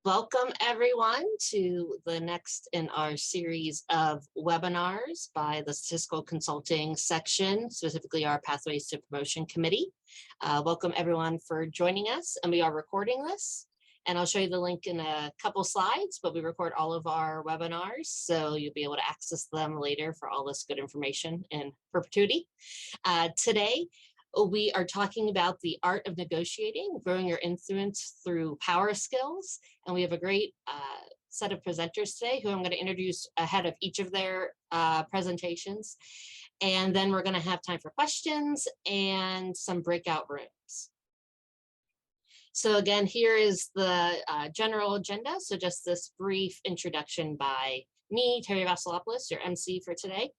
Welcome everyone to the next in our series of webinars by the Statistical Consulting section, specifically our Pathways to Promotion Committee. Welcome everyone for joining us, and we are recording this. And I'll show you the link in a couple slides, but we record all of our webinars, so you'll be able to access them later for all this good information in perpetuity. Today, we are talking about the art of negotiating, growing your influence through power skills. And we have a great set of presenters today who I'm going to introduce ahead of each of their presentations. And then we're going to have time for questions and some breakout rooms. So again, here is the general agenda. So just this brief introduction by me, Terry Vasilopoulos, your MC for today.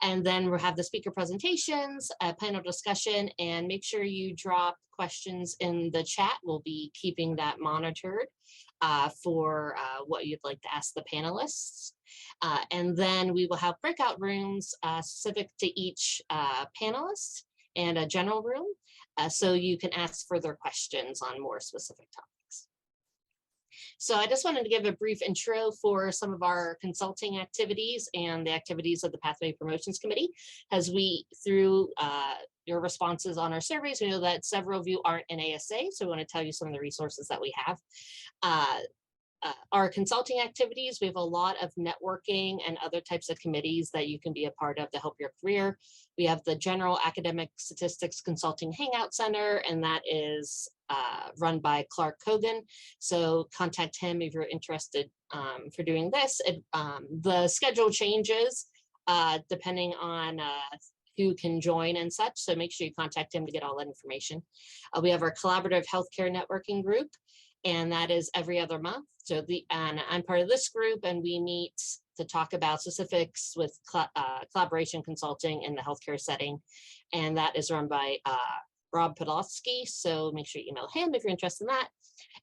And then we'll have the speaker presentations, a panel discussion, and make sure you drop questions in the chat. We'll be keeping that monitored for what you'd like to ask the panelists. And then we will have breakout rooms specific to each panelist and a general room, so you can ask further questions on more specific topics. So I just wanted to give a brief intro for some of our consulting activities and the activities of the Pathway Promotions Committee. As we, through your responses on our surveys, we know that several of you aren't in ASA, so we want to tell you some of the resources that we have. Our consulting activities, we have a lot of networking and other types of committees that you can be a part of to help your career. We have the General Academic Statistics Consulting Hangout Center, and that is run by Clark Kogan. So contact him if you're interested for doing this. The schedule changes depending on who can join and such. So make sure you contact him to get all that information. We have our Collaborative Healthcare Networking Group, and that is every other month. So and I'm part of this group, and we meet to talk about specifics with collaboration consulting in the healthcare setting. And that is run by Rob Podolsky. So make sure you email him if you're interested in that.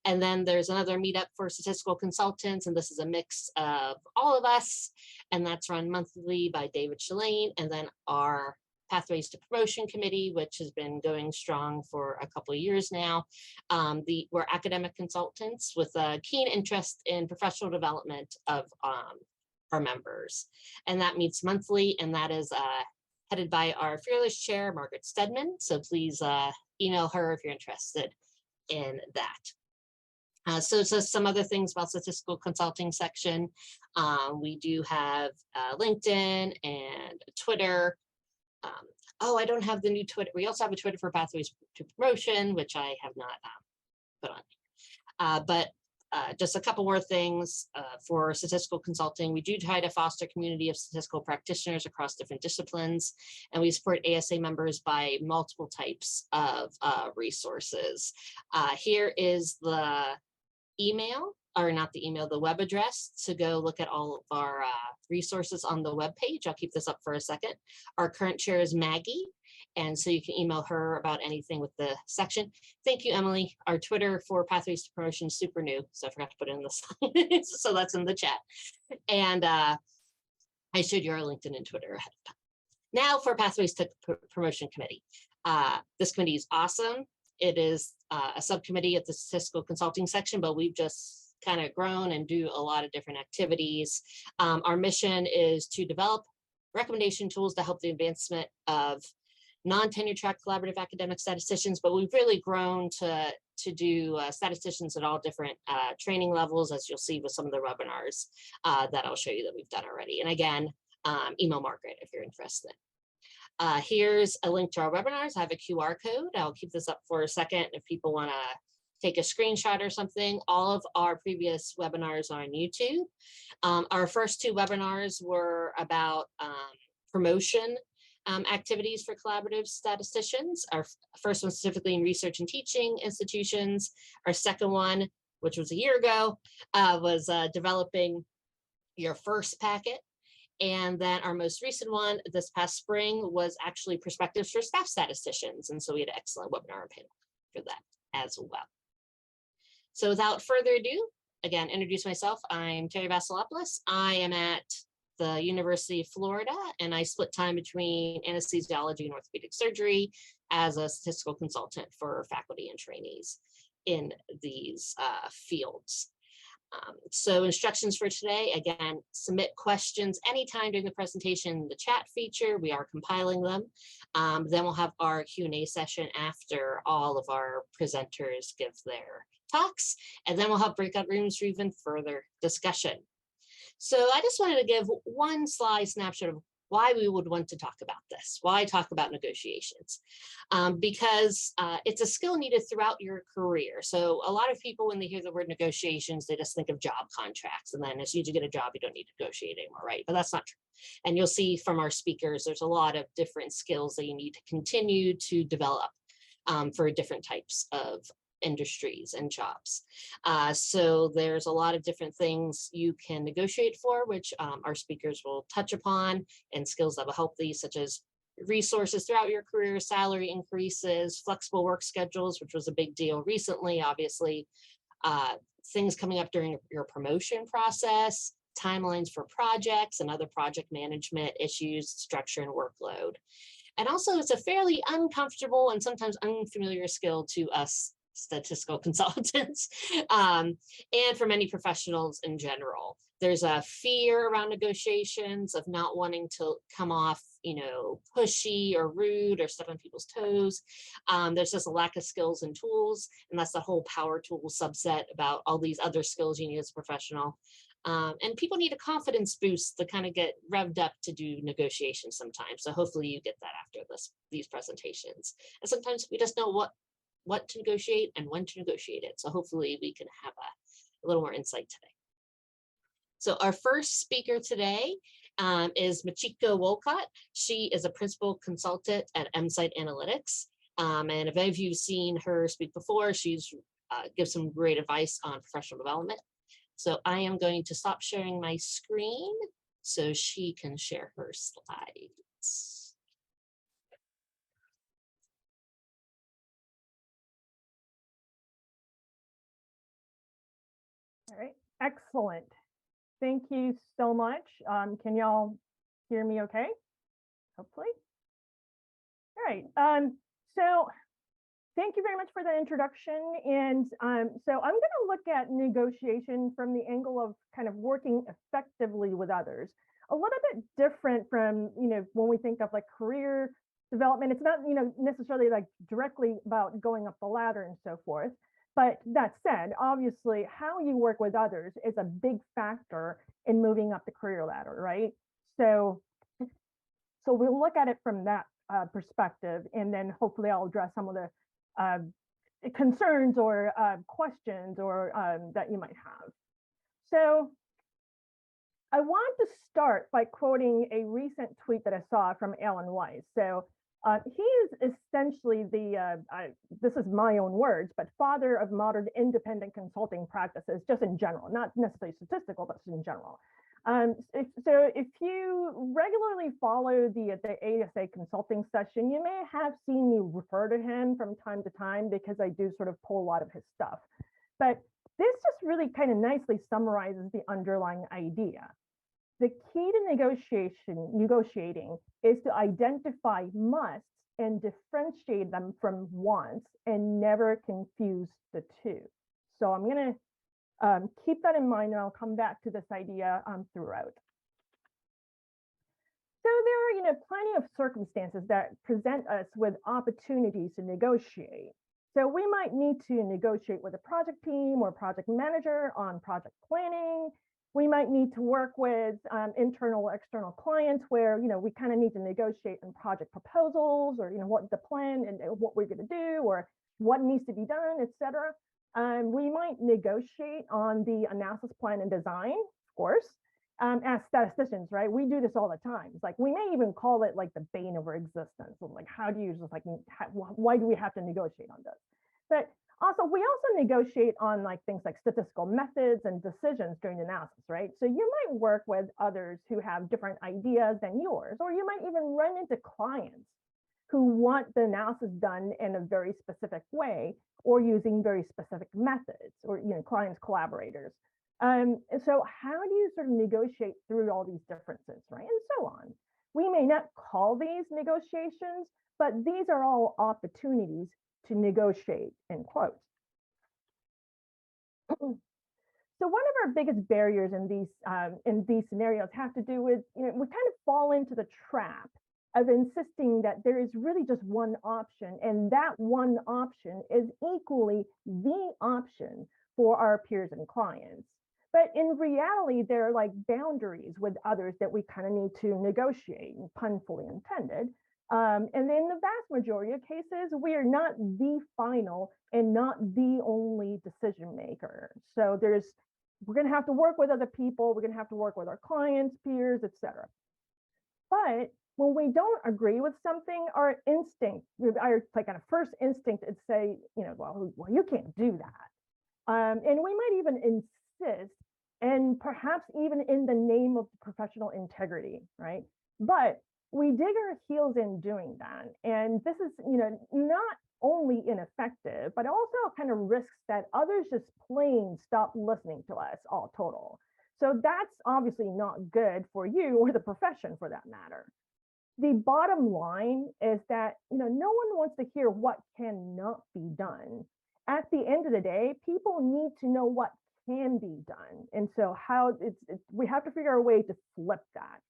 And then there's another meetup for statistical consultants, and this is a mix of all of us. And that's run monthly by David Shalane. And then our Pathways to Promotion Committee, which has been going strong for a couple of years now. We're academic consultants with a keen interest in professional development of our members. And that meets monthly, and that is headed by our fearless chair, Margaret Stedman. So please email her if you're interested in that. So just some other things about statistical consulting section. We do have LinkedIn and Twitter. Oh, I don't have the new Twitter. We also have a Twitter for Pathways to Promotion, which I have not put on. But just a couple more things for statistical consulting. We do try to foster a community of statistical practitioners across different disciplines, and we support ASA members by multiple types of resources. Here is the email, or not the email, the web address to go look at all of our resources on the web page. I'll keep this up for a second. Our current chair is Maggie, and so you can email her about anything with the section. Thank you, Emily. Our Twitter for Pathways to Promotion is super new, so I forgot to put it in the slide. So that's in the chat. And I showed you our LinkedIn and Twitter ahead of time. Now for Pathways to Promotion Committee. This committee is awesome. It is a subcommittee at the Statistical Consulting section, but we've just kind of grown and do a lot of different activities. Our mission is to develop recommendation tools to help the advancement of non-tenure track collaborative academic statisticians, but we've really grown to do statisticians at all different training levels, as you'll see with some of the webinars that I'll show you that we've done already. And again, email Margaret if you're interested. Here's a link to our webinars. I have a QR code. I'll keep this up for a second if people want to take a screenshot or something. All of our previous webinars are on YouTube. Our first two webinars were about promotion activities for collaborative statisticians. Our first one specifically in research and teaching institutions. Our second one, which was a year ago, was developing your first packet. And then our most recent one this past spring was actually perspectives for staff statisticians. And so we had an excellent webinar panel for that as well. So without further ado, again, introduce myself. I'm Terry Vasilopoulos. I am at the University of Florida, and I split time between anesthesiology and orthopedic surgery as a statistical consultant for faculty and trainees in these fields. So instructions for today, again, submit questions anytime during the presentation in the chat feature. We are compiling them. Then we'll have our Q&A session after all of our presenters give their talks, and then we'll have breakout rooms for even further discussion. So I just wanted to give one slide snapshot of why we would want to talk about this, why talk about negotiations, because it's a skill needed throughout your career. So a lot of people, when they hear the word negotiations, they just think of job contracts. And then as soon as you get a job, you don't need to negotiate anymore, right? But that's not true. And you'll see from our speakers, there's a lot of different skills that you need to continue to develop for different types of industries and jobs. So there's a lot of different things you can negotiate for, which our speakers will touch upon, and skills that will help these, such as resources throughout your career, salary increases, flexible work schedules, which was a big deal recently, obviously, things coming up during your promotion process, timelines for projects and other project management issues, structure and workload. And also it's a fairly uncomfortable and sometimes unfamiliar skill to us statistical consultants, and for many professionals in general. There's a fear around negotiations of not wanting to come off, pushy or rude or step on people's toes. There's just a lack of skills and tools, and that's the whole power tool subset about all these other skills you need as a professional. And people need a confidence boost to kind of get revved up to do negotiations sometimes. So hopefully you get that after these presentations. And sometimes we just know what to negotiate and when to negotiate it. So hopefully we can have a little more insight today. So our first speaker today is Machiko Wolcott. She is a principal consultant at Emsight Analytics. And if any of you have seen her speak before, she's gives some great advice on professional development. So I am going to stop sharing my screen so she can share her slides. All right, excellent. Thank you so much. Can y'all hear me okay? Hopefully. All right, so thank you very much for the introduction. And so I'm gonna look at negotiation from the angle of kind of working effectively with others. A little bit different from, when we think of like career development, it's not, necessarily like directly about going up the ladder and so forth. But that said, obviously, how you work with others is a big factor in moving up the career ladder, right? So we'll look at it from that perspective, and then hopefully I'll address some of the concerns or questions or that you might have. So I want to start by quoting a recent tweet that I saw from Alan Weiss. So he is essentially this is my own words, but father of modern independent consulting practices, just in general, not necessarily statistical, but just in general. So if you regularly follow the ASA consulting session, you may have seen me refer to him from time to time because I do sort of pull a lot of his stuff. But this just really kind of nicely summarizes the underlying idea. The key to negotiating is to identify musts and differentiate them from wants and never confuse the two. So I'm going to keep that in mind, and I'll come back to this idea throughout. So there are, plenty of circumstances that present us with opportunities to negotiate. So we might need to negotiate with a project team or project manager on project planning. We might need to work with internal or external clients where, we kind of need to negotiate on project proposals or, what the plan and what we're going to do or what needs to be done, et cetera. We might negotiate on the analysis plan and design, of course, as statisticians, right? We do this all the time. It's like, we may even call it like the bane of our existence. Like, how do you just like, why do we have to negotiate on this? But also, we also negotiate on like things like statistical methods and decisions during the analysis, right? So you might work with others who have different ideas than yours, or you might even run into clients who want the analysis done in a very specific way or using very specific methods, or clients, collaborators. So how do you sort of negotiate through all these differences, right? And so on. We may not call these negotiations, but these are all opportunities to negotiate, in quotes. So one of our biggest barriers in these scenarios have to do with, we kind of fall into the trap of insisting that there is really just one option, and that one option is equally the option for our peers and clients. But in reality, there are like boundaries with others that we kind of need to negotiate, pun fully intended. And in the vast majority of cases, we are not the final and not the only decision maker. So we're going to have to work with other people. We're going to have to work with our clients, peers, etc. But when we don't agree with something, our instinct, our like kind of first instinct is say, well, you can't do that. And we might even insist, and perhaps even in the name of professional integrity, right? But we dig our heels in doing that. And this is, not only ineffective, but also kind of risks that others just plain stop listening to us all total. So that's obviously not good for you or the profession for that matter. The bottom line is that, no one wants to hear what cannot be done. At the end of the day, people need to know what can be done. And so we have to figure out a way to flip that.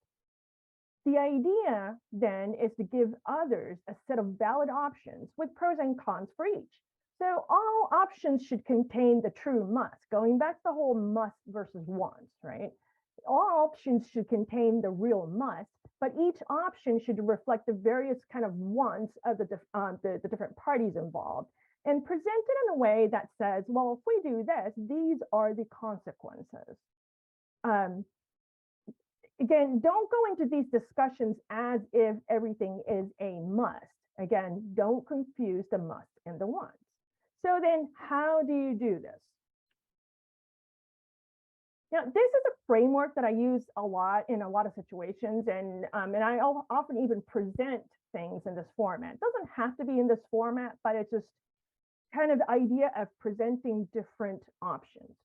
The idea then is to give others a set of valid options with pros and cons for each. So all options should contain the true must, going back to the whole must versus wants, right? All options should contain the real must, but each option should reflect the various kind of wants of the different parties involved, and present it in a way that says, well, if we do this, these are the consequences. Again, don't go into these discussions as if everything is a must. Again, don't confuse the must and the wants. So then how do you do this? Now, this is a framework that I use a lot in a lot of situations, and I often even present things in this format. It doesn't have to be in this format, but it's just kind of the idea of presenting different options.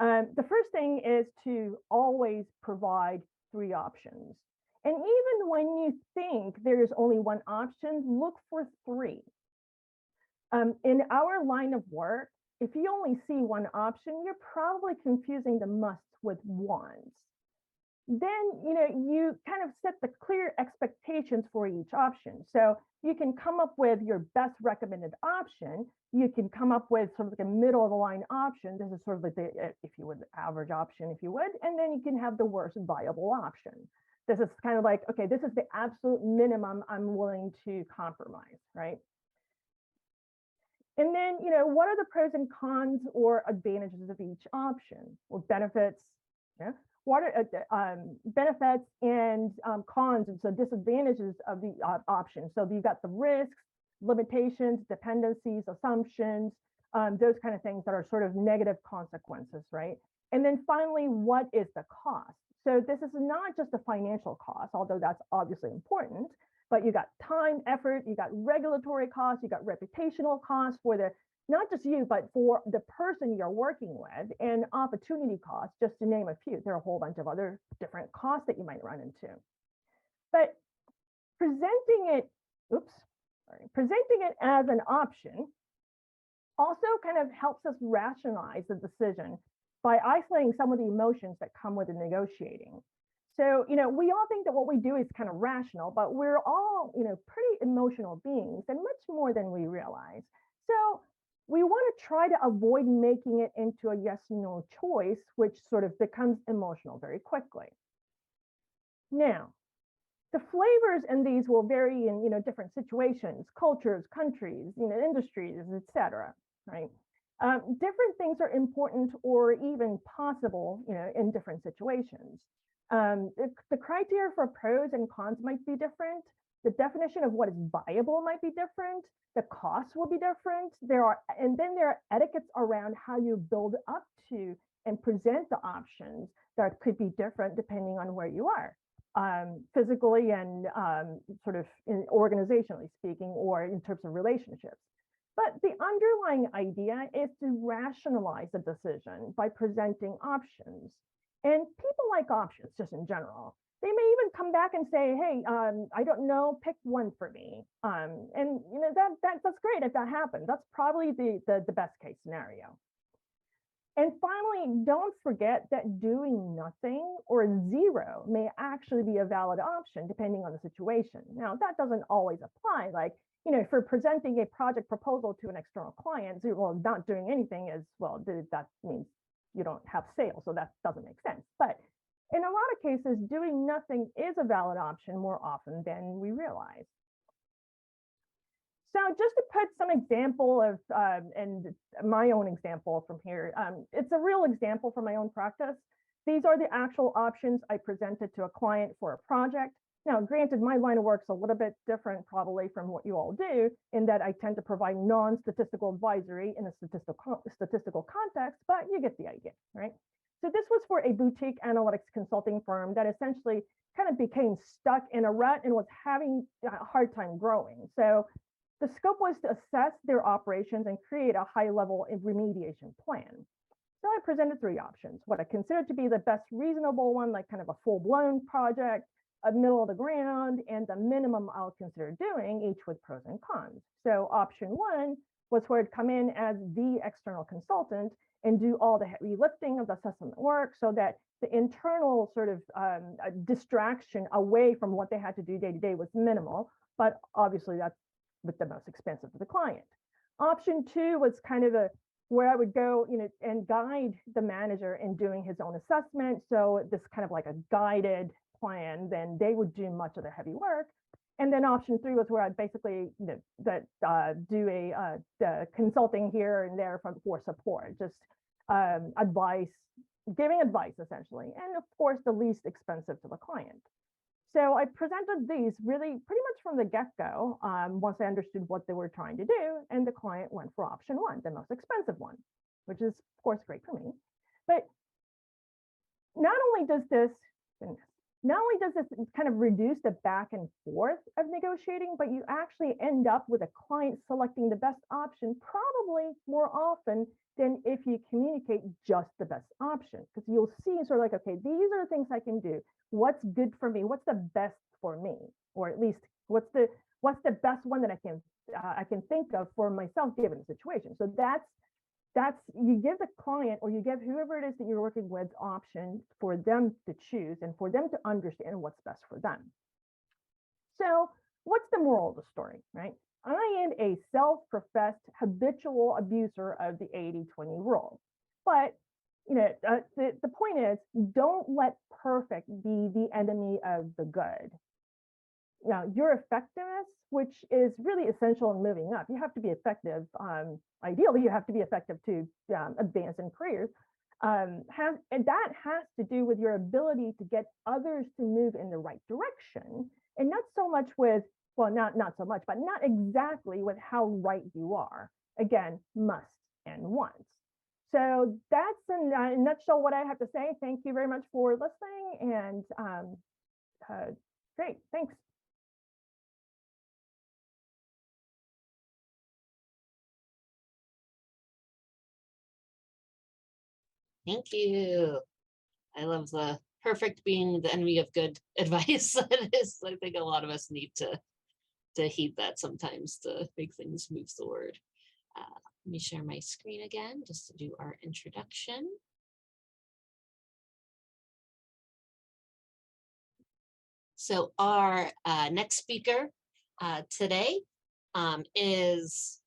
The first thing is to always provide 3 options. And even when you think there's only one option, look for 3. In our line of work, if you only see one option, you're probably confusing the musts with wants. Then, you kind of set the clear expectations for each option. So you can come up with your best recommended option. You can come up with sort of like a middle of the line option. This is sort of like the, if you would, average option, if you would, and then you can have the worst viable option. This is kind of like, okay, this is the absolute minimum I'm willing to compromise, right? And then, what are the pros and cons or advantages of each option or benefits? Yeah. What are benefits and cons, and so disadvantages of the option. So you've got the risks, limitations, dependencies, assumptions, those kind of things that are sort of negative consequences, right? And then finally, what is the cost? So this is not just a financial cost, although that's obviously important, but you got time, effort, you got regulatory costs, you got reputational costs for not just you, but for the person you're working with, and opportunity costs, just to name a few. There are a whole bunch of other different costs that you might run into. But presenting it as an option also kind of helps us rationalize the decision by isolating some of the emotions that come with the negotiating. So, we all think that what we do is kind of rational, but we're all, pretty emotional beings, and much more than we realize. So we want to try to avoid making it into a yes or no choice, which sort of becomes emotional very quickly. Now, the flavors in these will vary in, different situations, cultures, countries, industries, etc. Right? Different things are important or even possible, in different situations. The criteria for pros and cons might be different. The definition of what is viable might be different. The costs will be different. And then there are etiquettes around how you build up to and present the options that could be different depending on where you are, physically and sort of organizationally speaking, or in terms of relationships. But the underlying idea is to rationalize the decision by presenting options. And people like options just in general. They may even come back and say, hey, I don't know, pick one for me. And that's great if that happens. That's probably the best case scenario. And finally, don't forget that doing nothing or zero may actually be a valid option depending on the situation. Now, that doesn't always apply. Like, if you're presenting a project proposal to an external client, well, not doing anything is, well, that means you don't have sales, so that doesn't make sense. But in a lot of cases, doing nothing is a valid option more often than we realize. So just to put some example of, and my own example from here, it's a real example from my own practice. These are the actual options I presented to a client for a project. Now, granted, my line of work's a little bit different probably from what you all do, in that I tend to provide non-statistical advisory in a statistical context, but you get the idea, right? So this was for a boutique analytics consulting firm that essentially kind of became stuck in a rut and was having a hard time growing. So the scope was to assess their operations and create a high-level remediation plan. So I presented 3 options: what I considered to be the best reasonable one, like kind of a full-blown project, a middle of the ground, and the minimum I'll consider doing, each with pros and cons. So option 1 was where I'd come in as the external consultant and do all the heavy lifting of the assessment work so that the internal sort of distraction away from what they had to do day to day was minimal, but obviously that's with the most expensive to the client. Option 2 was kind of where I would go, and guide the manager in doing his own assessment. So this kind of like a guided plan, then they would do much of the heavy work. And then option 3 was where I'd basically do the consulting here and there for support, just advice, giving advice essentially, and of course the least expensive to the client. So I presented these really pretty much from the get-go, once I understood what they were trying to do, and the client went for option 1, the most expensive one, which is of course great for me. But not only does this kind of reduce the back and forth of negotiating, but you actually end up with a client selecting the best option probably more often than if you communicate just the best option, because you'll see sort of like, okay, these are the things I can do. What's good for me? What's the best for me? Or at least what's the best one that I can think of for myself given the situation. So that's you give the client, or you give whoever it is that you're working with, option for them to choose and for them to understand what's best for them. So what's the moral of the story, right? I am a self-professed habitual abuser of the 80-20 rule. But the point is, don't let perfect be the enemy of the good. Now, your effectiveness, which is really essential in moving up, you have to be effective. Ideally, you have to be effective to advance in careers. And that has to do with your ability to get others to move in the right direction, and not so much with, well, not so much, but not exactly with how right you are. Again, must and wants. So that's in a nutshell what I have to say. Thank you very much for listening, and great, thanks. Thank you. I love the perfect being the enemy of good advice. That is, I think a lot of us need to heed that sometimes to make things move forward. Let me share my screen again just to do our introduction. So our next speaker today is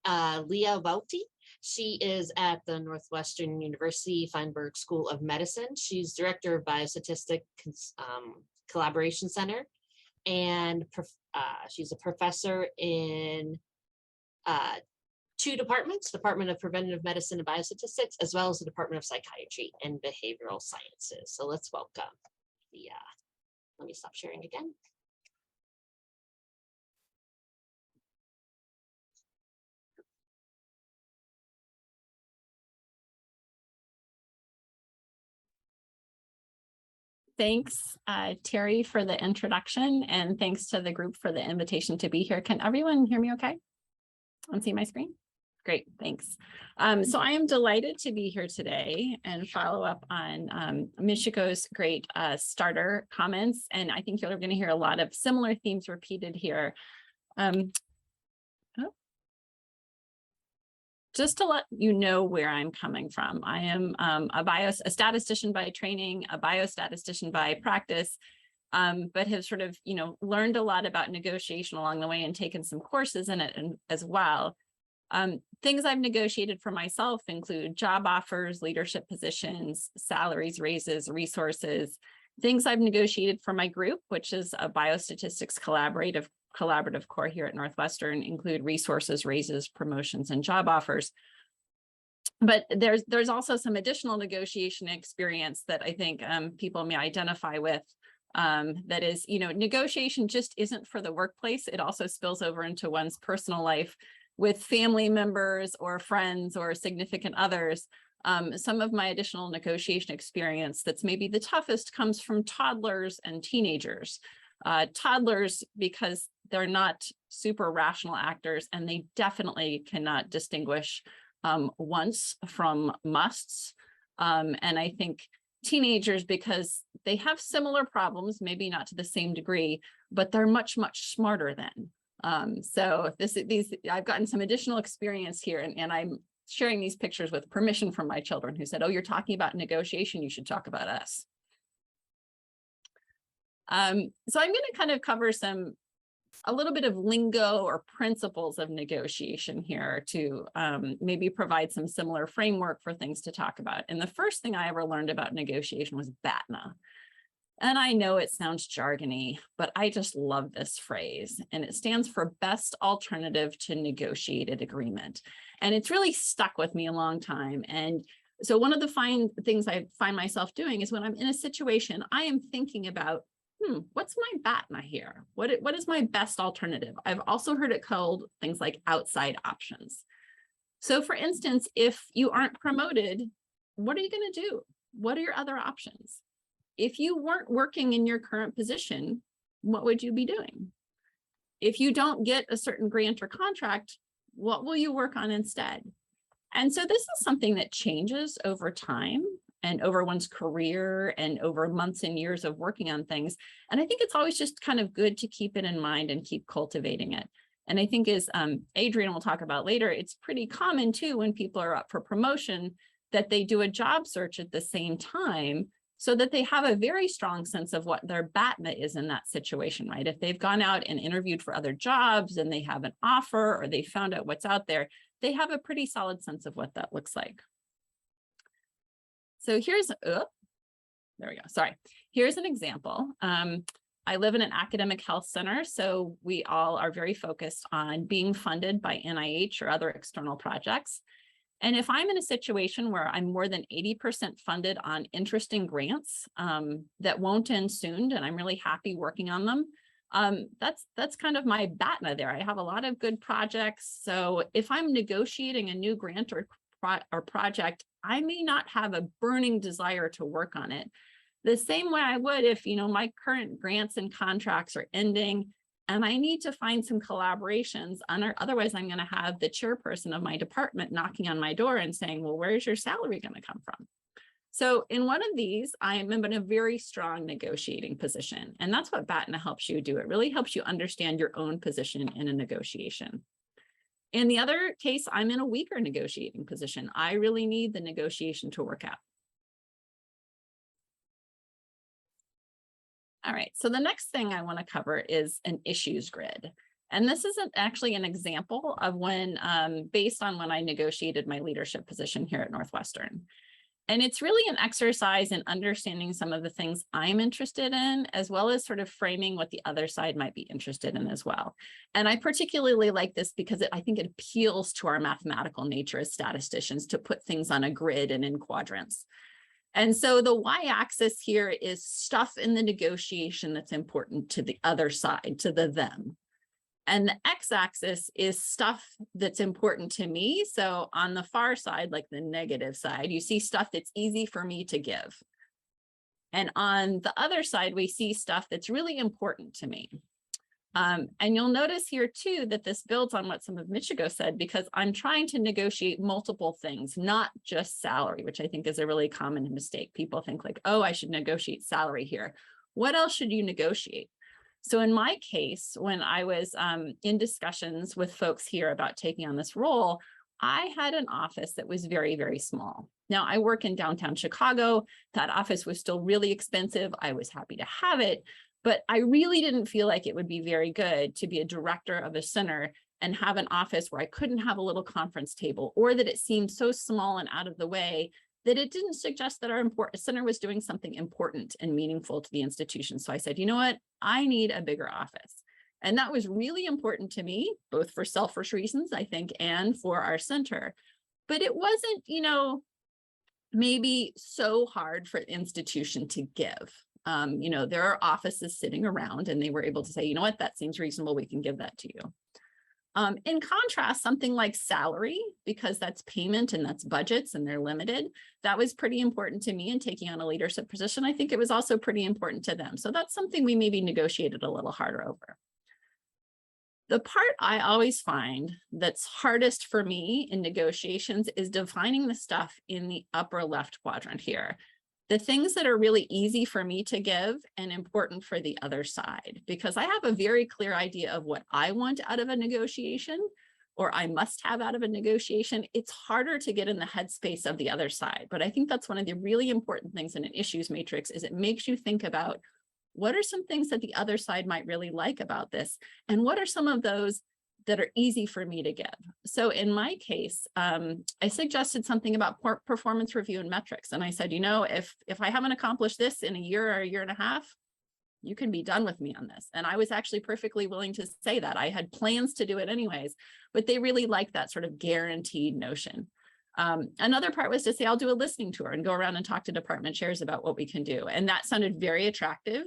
Leah Vaughty. She is at the Northwestern University Feinberg School of Medicine. She's director of Biostatistics Collaboration Center, and she's a professor in 2 departments, Department of Preventative Medicine and Biostatistics, as well as the Department of Psychiatry and Behavioral Sciences. So let's welcome Leah. Let me stop sharing again. Thanks, Terry, for the introduction, and thanks to the group for the invitation to be here. Can everyone hear me okay and see my screen? Great, thanks. So I am delighted to be here today and follow up on Michiko's great starter comments, and I think you're going to hear a lot of similar themes just to let you know where I'm coming from. I am a statistician by training, a biostatistician by practice, but have sort of, learned a lot about negotiation along the way and taken some courses in it as well. Things I've negotiated for myself include job offers, leadership positions, salaries, raises, resources. Things I've negotiated for my group, which is a biostatistics collaborative core here at Northwestern, include resources, raises, promotions, and job offers. But there's also some additional negotiation experience that I think people may identify with. That is, negotiation just isn't for the workplace. It also spills over into one's personal life with family members or friends or significant others. Some of my additional negotiation experience that's maybe the toughest comes from toddlers and teenagers. Toddlers, because they're not super rational actors and they definitely cannot distinguish wants from musts. And I think teenagers, because they have similar problems, maybe not to the same degree, but they're much, much smarter than. So I've gotten some additional experience here, and I'm sharing these pictures with permission from my children who said, oh, you're talking about negotiation, you should talk about us. So I'm going to kind of cover a little bit of lingo or principles of negotiation here to maybe provide some similar framework for things to talk about. And the first thing I ever learned about negotiation was BATNA. And I know it sounds jargony, but I just love this phrase. And it stands for Best Alternative to Negotiated Agreement. And it's really stuck with me a long time. And so one of the things I find myself doing is when I'm in a situation, I am thinking about, what's my BATNA here? What is my best alternative? I've also heard it called things like outside options. So for instance, if you aren't promoted, what are you going to do? What are your other options? If you weren't working in your current position, what would you be doing? If you don't get a certain grant or contract, what will you work on instead? And so this is something that changes over time and over one's career and over months and years of working on things. And I think it's always just kind of good to keep it in mind and keep cultivating it. And I think as Adrian will talk about later, it's pretty common too when people are up for promotion that they do a job search at the same time so that they have a very strong sense of what their BATNA is in that situation, right? If they've gone out and interviewed for other jobs and they have an offer or they found out what's out there, they have a pretty solid sense of what that looks like. So here's, there we go, sorry. Here's an example. I live in an academic health center, so we all are very focused on being funded by NIH or other external projects. And if I'm in a situation where I'm more than 80% funded on interesting grants that won't end soon, and I'm really happy working on them, that's kind of my BATNA there. I have a lot of good projects. So if I'm negotiating a new grant or project, I may not have a burning desire to work on it the same way I would if, my current grants and contracts are ending and I need to find some collaborations. Otherwise, I'm going to have the chairperson of my department knocking on my door and saying, well, where's your salary going to come from? So in one of these, I am in a very strong negotiating position. And that's what BATNA helps you do. It really helps you understand your own position in a negotiation. In the other case, I'm in a weaker negotiating position. I really need the negotiation to work out. All right, so the next thing I want to cover is an issues grid. And this is actually an example of when, based on when I negotiated my leadership position here at Northwestern. And it's really an exercise in understanding some of the things I'm interested in, as well as sort of framing what the other side might be interested in as well. And I particularly like this because I think it appeals to our mathematical nature as statisticians to put things on a grid and in quadrants. And so the y-axis here is stuff in the negotiation that's important to the other side, to the them. And the x-axis is stuff that's important to me. So on the far side, like the negative side, you see stuff that's easy for me to give. And on the other side, we see stuff that's really important to me. And you'll notice here too that this builds on what some of Michigo said, because I'm trying to negotiate multiple things, not just salary, which I think is a really common mistake. People think like, oh, I should negotiate salary here. What else should you negotiate? So in my case, when I was in discussions with folks here about taking on this role, I had an office that was very, very small. Now I work in downtown Chicago. That office was still really expensive. I was happy to have it, but I really didn't feel like it would be very good to be a director of a center and have an office where I couldn't have a little conference table, or that it seemed so small and out of the way that it didn't suggest that our center was doing something important and meaningful to the institution. So I said, you know what, I need a bigger office. And that was really important to me, both for selfish reasons, I think, and for our center. But it wasn't, maybe so hard for the institution to give. There are offices sitting around and they were able to say, you know what, that seems reasonable, we can give that to you. In contrast, something like salary, because that's payment and that's budgets and they're limited, that was pretty important to me in taking on a leadership position. I think it was also pretty important to them. So that's something we maybe negotiated a little harder over. The part I always find that's hardest for me in negotiations is defining the stuff in the upper left quadrant here. The things that are really easy for me to give and important for the other side, because I have a very clear idea of what I want out of a negotiation, or I must have out of a negotiation. It's harder to get in the headspace of the other side. But I think that's one of the really important things in an issues matrix is it makes you think about what are some things that the other side might really like about this? And what are some of those that are easy for me to give? So in my case, I suggested something about performance review and metrics. And I said, if I haven't accomplished this in a year or a year and a half, you can be done with me on this. And I was actually perfectly willing to say that. I had plans to do it anyways, but they really liked that sort of guaranteed notion. Another part was to say, I'll do a listening tour and go around and talk to department chairs about what we can do. And that sounded very attractive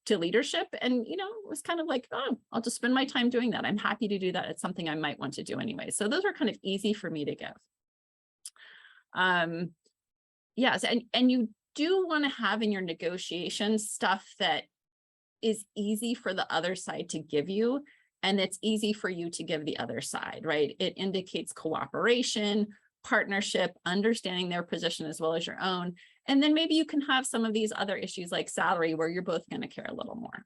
to leadership. And, it was kind of like, oh, I'll just spend my time doing that. I'm happy to do that. It's something I might want to do anyway. So those are kind of easy for me to give. Yes, and you do want to have in your negotiations stuff that is easy for the other side to give you, and it's easy for you to give the other side, right? It indicates cooperation, partnership, understanding their position as well as your own. And then maybe you can have some of these other issues like salary where you're both going to care a little more.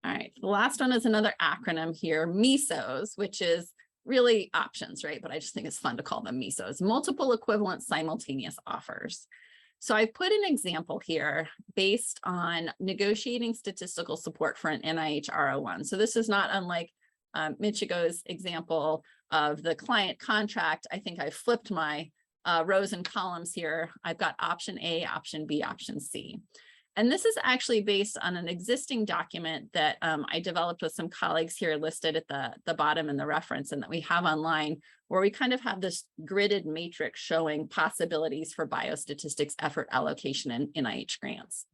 All right, the last one is another acronym here, MESOs, which is really options, right? But I just think it's fun to call them MESOs, multiple equivalent simultaneous offers. So I've put an example here based on negotiating statistical support for an NIH R01. So this is not unlike Michigo's example of the client contract. I think I flipped my rows and columns here. I've got option A, option B, option C. And this is actually based on an existing document that I developed with some colleagues here listed at the bottom in the reference and that we have online, where we kind of have this gridded matrix showing possibilities for biostatistics effort allocation in NIH grants.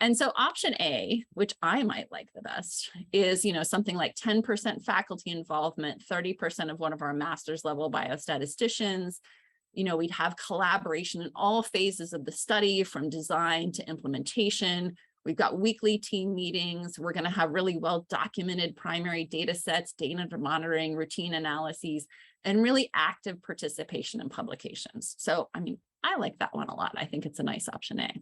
And so option A, which I might like the best, is something like 10% faculty involvement, 30% of one of our master's level biostatisticians. We'd have collaboration in all phases of the study, from design to implementation. We've got weekly team meetings. We're going to have really well documented primary data sets, data monitoring, routine analyses, and really active participation in publications. So, I like that one a lot. I think it's a nice option A.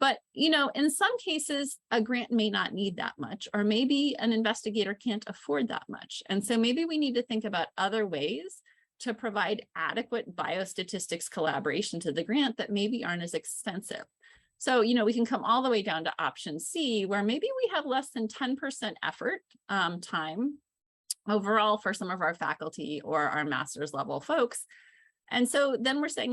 But, in some cases, a grant may not need that much, or maybe an investigator can't afford that much. And so maybe we need to think about other ways to provide adequate biostatistics collaboration to the grant that maybe aren't as expensive. So, we can come all the way down to option C, where maybe we have less than 10% effort time overall for some of our faculty or our master's level folks. And so then we're saying,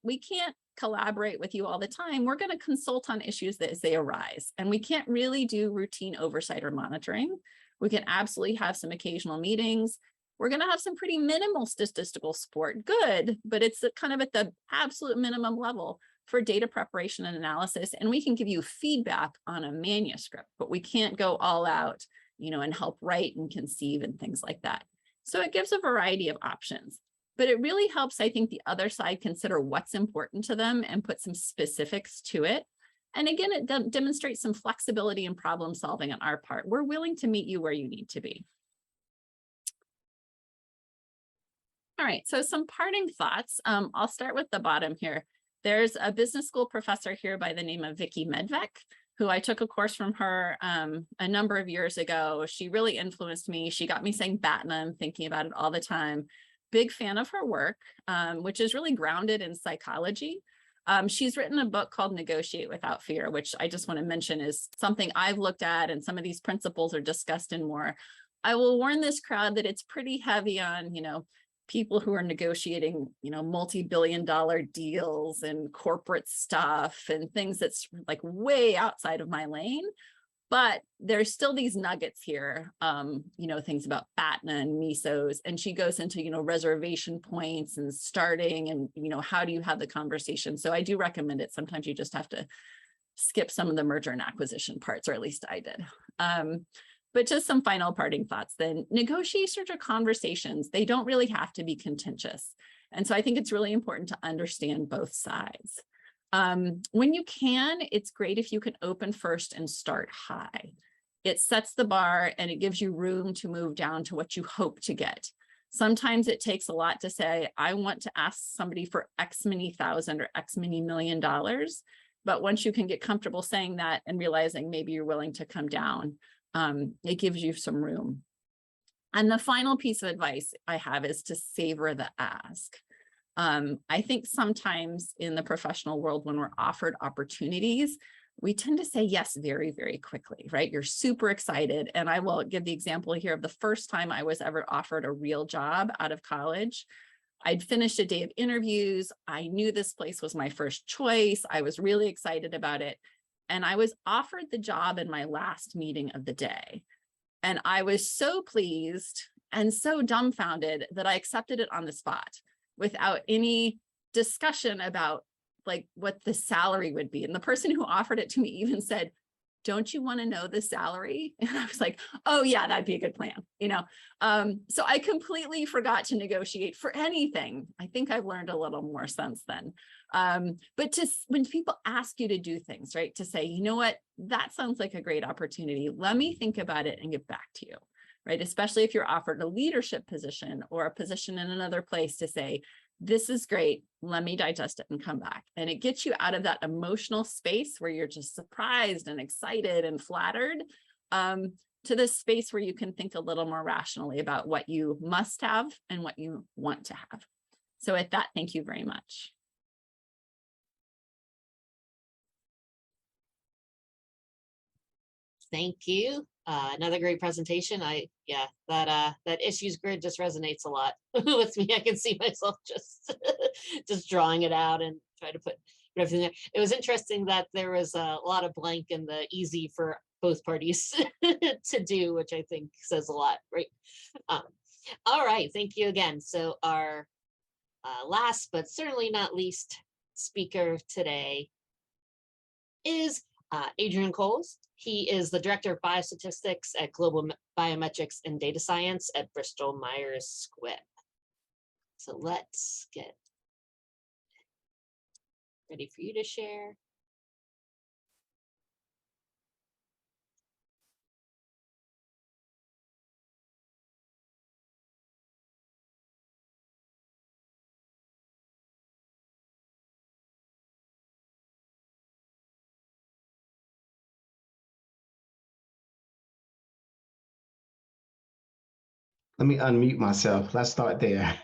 we can't collaborate with you all the time. We're going to consult on issues as they arise. And we can't really do routine oversight or monitoring. We can absolutely have some occasional meetings. We're going to have some pretty minimal statistical support, good, but it's kind of at the absolute minimum level for data preparation and analysis. And we can give you feedback on a manuscript, but we can't go all out, and help write and conceive and things like that. So it gives a variety of options, but it really helps, I think, the other side consider what's important to them and put some specifics to it. And again, it demonstrates some flexibility and problem solving on our part. We're willing to meet you where you need to be. All right, so some parting thoughts. I'll start with the bottom here. There's a business school professor here by the name of Vicky Medvec, who I took a course from her a number of years ago. She really influenced me. She got me saying BATNA. I'm thinking about it all the time. Big fan of her work, which is really grounded in psychology. She's written a book called Negotiate Without Fear, which I just want to mention is something I've looked at, and some of these principles are discussed in more. I will warn this crowd that it's pretty heavy on, people who are negotiating, multi-billion-dollar deals and corporate stuff and things that's like way outside of my lane. But there's still these nuggets here, things about BATNA and MESOs, and she goes into, reservation points and starting and, how do you have the conversation? So I do recommend it. Sometimes you just have to skip some of the merger and acquisition parts, or at least I did. But just some final parting thoughts then. Negotiations or conversations, they don't really have to be contentious. And so I think it's really important to understand both sides. When you can, it's great if you can open first and start high. It sets the bar and it gives you room to move down to what you hope to get. Sometimes it takes a lot to say, I want to ask somebody for X many thousand or X many $1 million. But once you can get comfortable saying that and realizing maybe you're willing to come down, it gives you some room. And the final piece of advice I have is to savor the ask. I think sometimes in the professional world, when we're offered opportunities, we tend to say yes very, very quickly, right? You're super excited. And I will give the example here of the first time I was ever offered a real job out of college. I'd finished a day of interviews. I knew this place was my first choice. I was really excited about it. And I was offered the job in my last meeting of the day. And I was so pleased and so dumbfounded that I accepted it on the spot without any discussion about like what the salary would be. And the person who offered it to me even said, don't you want to know the salary? And I was like, oh yeah, that'd be a good plan. So I completely forgot to negotiate for anything. I think I've learned a little more since then. But when people ask you to do things, right, to say, you know what, that sounds like a great opportunity. Let me think about it and get back to you, right? Especially if you're offered a leadership position or a position in another place, to say, this is great, let me digest it and come back. And it gets you out of that emotional space where you're just surprised and excited and flattered, to this space where you can think a little more rationally about what you must have and what you want to have. So with that, thank you very much. Thank you. Another great presentation. That issues grid just resonates a lot with me. I can see myself just drawing it out and try to put everything there. It was interesting that there was a lot of blank in the easy for both parties to do, which I think says a lot, right? All right, thank you again. So our last but certainly not least speaker today is Adrian Coles. He is the Director of Biostatistics at Global Biometrics and Data Science at Bristol Myers Squibb. So let's get ready for you to share. Let me unmute myself. Let's start there.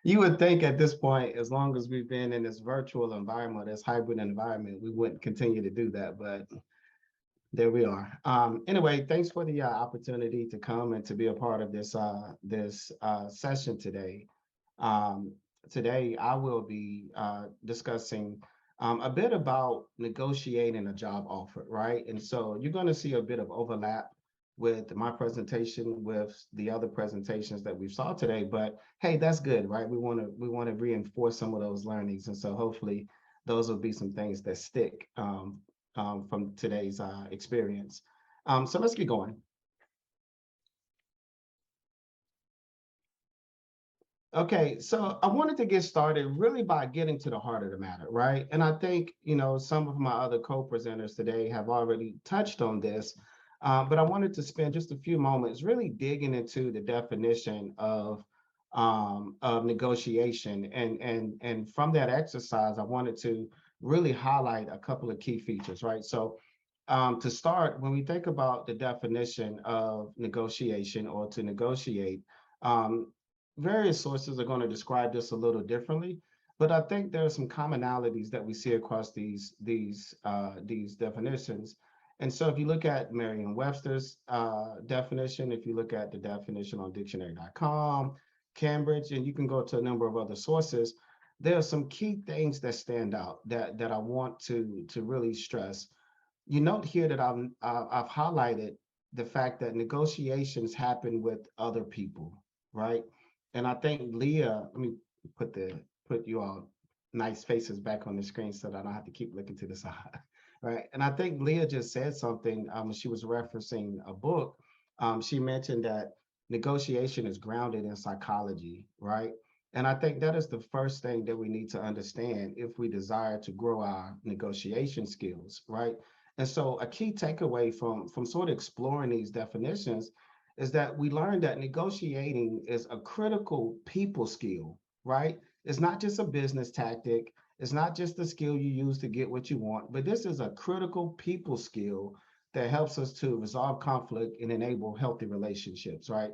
You would think at this point, as long as we've been in this virtual environment, this hybrid environment, we wouldn't continue to do that, but there we are. Anyway, thanks for the opportunity to come and to be a part of this session today. Today, I will be discussing a bit about negotiating a job offer, right? And so you're going to see a bit of overlap with my presentation with the other presentations that we saw today, but hey, that's good, right? We want to reinforce some of those learnings, and so hopefully those will be some things that stick from today's experience. So let's get going. Okay, so I wanted to get started really by getting to the heart of the matter, right? And I think, some of my other co-presenters today have already touched on this, but I wanted to spend just a few moments really digging into the definition of negotiation. And from that exercise, I wanted to really highlight a couple of key features, right? So to start, when we think about the definition of negotiation or to negotiate, um, various sources are going to describe this a little differently, but I think there are some commonalities that we see across these definitions. And so if you look at Merriam-Webster's definition, if you look at the definition on dictionary.com, Cambridge, and you can go to a number of other sources, there are some key things that stand out that I want to really stress. You note here that I've highlighted the fact that negotiations happen with other people, right? And I think Leah, let me put you all nice faces back on the screen so that I don't have to keep looking to the side, right? And I think Leah just said something when she was referencing a book. She mentioned that negotiation is grounded in psychology, right? And I think that is the first thing that we need to understand if we desire to grow our negotiation skills, right? And so a key takeaway from sort of exploring these definitions is that we learned that negotiating is a critical people skill, right? It's not just a business tactic. It's not just the skill you use to get what you want, but this is a critical people skill that helps us to resolve conflict and enable healthy relationships, right?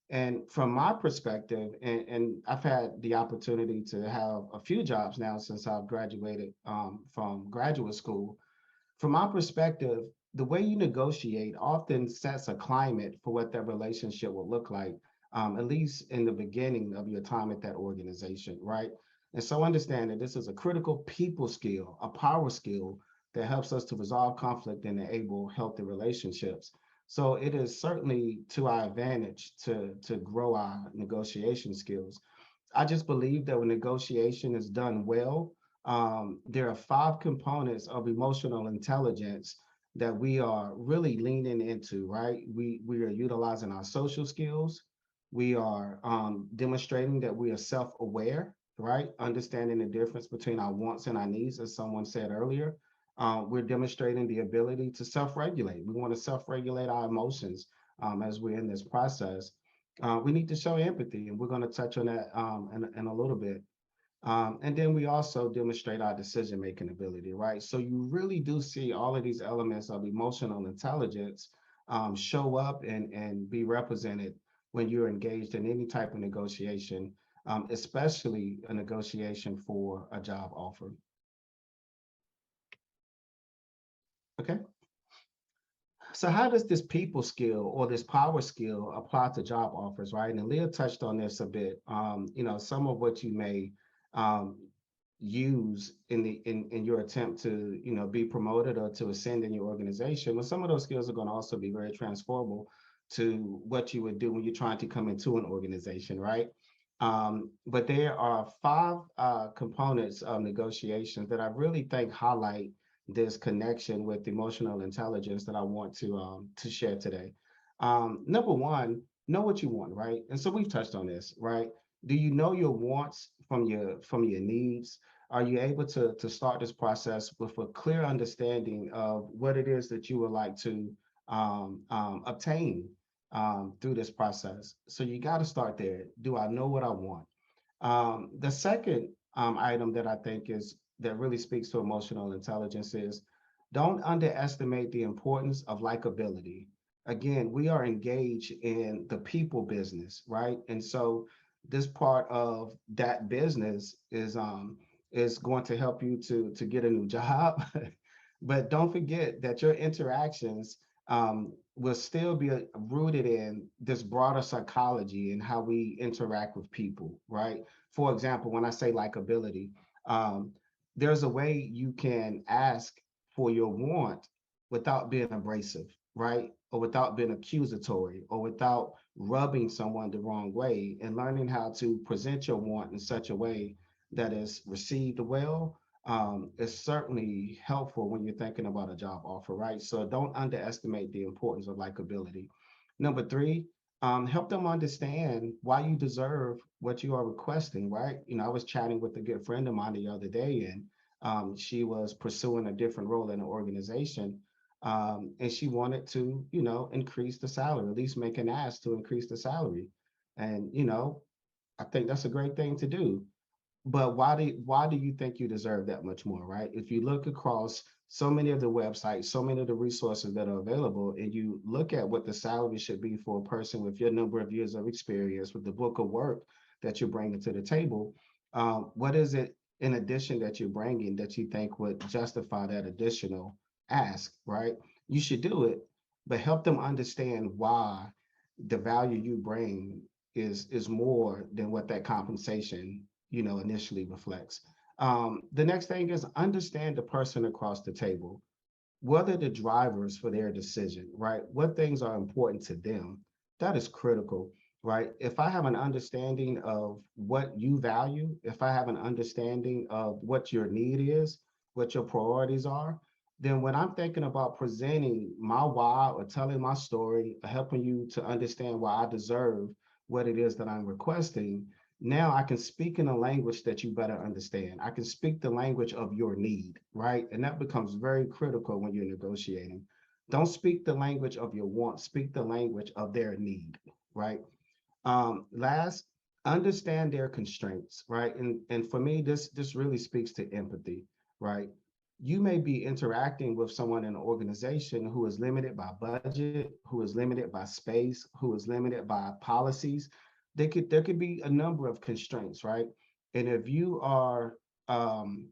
And from my perspective, and I've had the opportunity to have a few jobs now since I've graduated from graduate school. From my perspective, the way you negotiate often sets a climate for what that relationship will look like, at least in the beginning of your time at that organization, right? And so understand that this is a critical people skill, a power skill that helps us to resolve conflict and enable healthy relationships. So it is certainly to our advantage to grow our negotiation skills. I just believe that when negotiation is done well, there are 5 components of emotional intelligence that we are really leaning into, right? We are utilizing our social skills. We are demonstrating that we are self-aware, right? Understanding the difference between our wants and our needs, as someone said earlier. We're demonstrating the ability to self-regulate. We want to self-regulate our emotions as we're in this process. We need to show empathy, and we're going to touch on that in a little bit. And then we also demonstrate our decision-making ability, right? So you really do see all of these elements of emotional intelligence show up and be represented when you're engaged in any type of negotiation, especially a negotiation for a job offer. Okay. So how does this people skill or this power skill apply to job offers, right? And Leah touched on this a bit. Some of what you may um, use in your attempt to be promoted or to ascend in your organization. Well, some of those skills are going to also be very transferable to what you would do when you're trying to come into an organization, right? But there are 5 components of negotiations that I really think highlight this connection with emotional intelligence that I want to share today. Number one, know what you want, right? And so we've touched on this, right? Do you know your wants from your needs? Are you able to start this process with a clear understanding of what it is that you would like to obtain through this process? So you got to start there. Do I know what I want? The second item that I think that really speaks to emotional intelligence is don't underestimate the importance of likability. Again, we are engaged in the people business, right? And so this part of that business is going to help you to get a new job. But don't forget that your interactions will still be rooted in this broader psychology and how we interact with people, right? For example, when I say likability, there's a way you can ask for your want without being abrasive, right? Or without being accusatory, or without rubbing someone the wrong way, and learning how to present your want in such a way that is received well is certainly helpful when you're thinking about a job offer, right? So don't underestimate the importance of likability. Number 3, help them understand why you deserve what you are requesting, right? I was chatting with a good friend of mine the other day, and she was pursuing a different role in an organization. And she wanted to, increase the salary, at least make an ask to increase the salary. And, I think that's a great thing to do. but why do you think you deserve that much more, right? If you look across so many of the websites, so many of the resources that are available, and you look at what the salary should be for a person with your number of years of experience, with the book of work that you're bringing to the table, what is it in addition that you're bringing that you think would justify that additional ask, right? You should do it, but help them understand why the value you bring is more than what that compensation, initially reflects. The next thing is understand the person across the table. What are the drivers for their decision, right? What things are important to them? That is critical, right? If I have an understanding of what you value, if I have an understanding of what your need is, what your priorities are, then when I'm thinking about presenting my why or telling my story, or helping you to understand why I deserve what it is that I'm requesting, now I can speak in a language that you better understand. I can speak the language of your need, right? And that becomes very critical when you're negotiating. Don't speak the language of your want, speak the language of their need, right? Last, understand their constraints, right? And for me, this really speaks to empathy, right? You may be interacting with someone in an organization who is limited by budget, who is limited by space, who is limited by policies. There could be a number of constraints, right? And if you are um,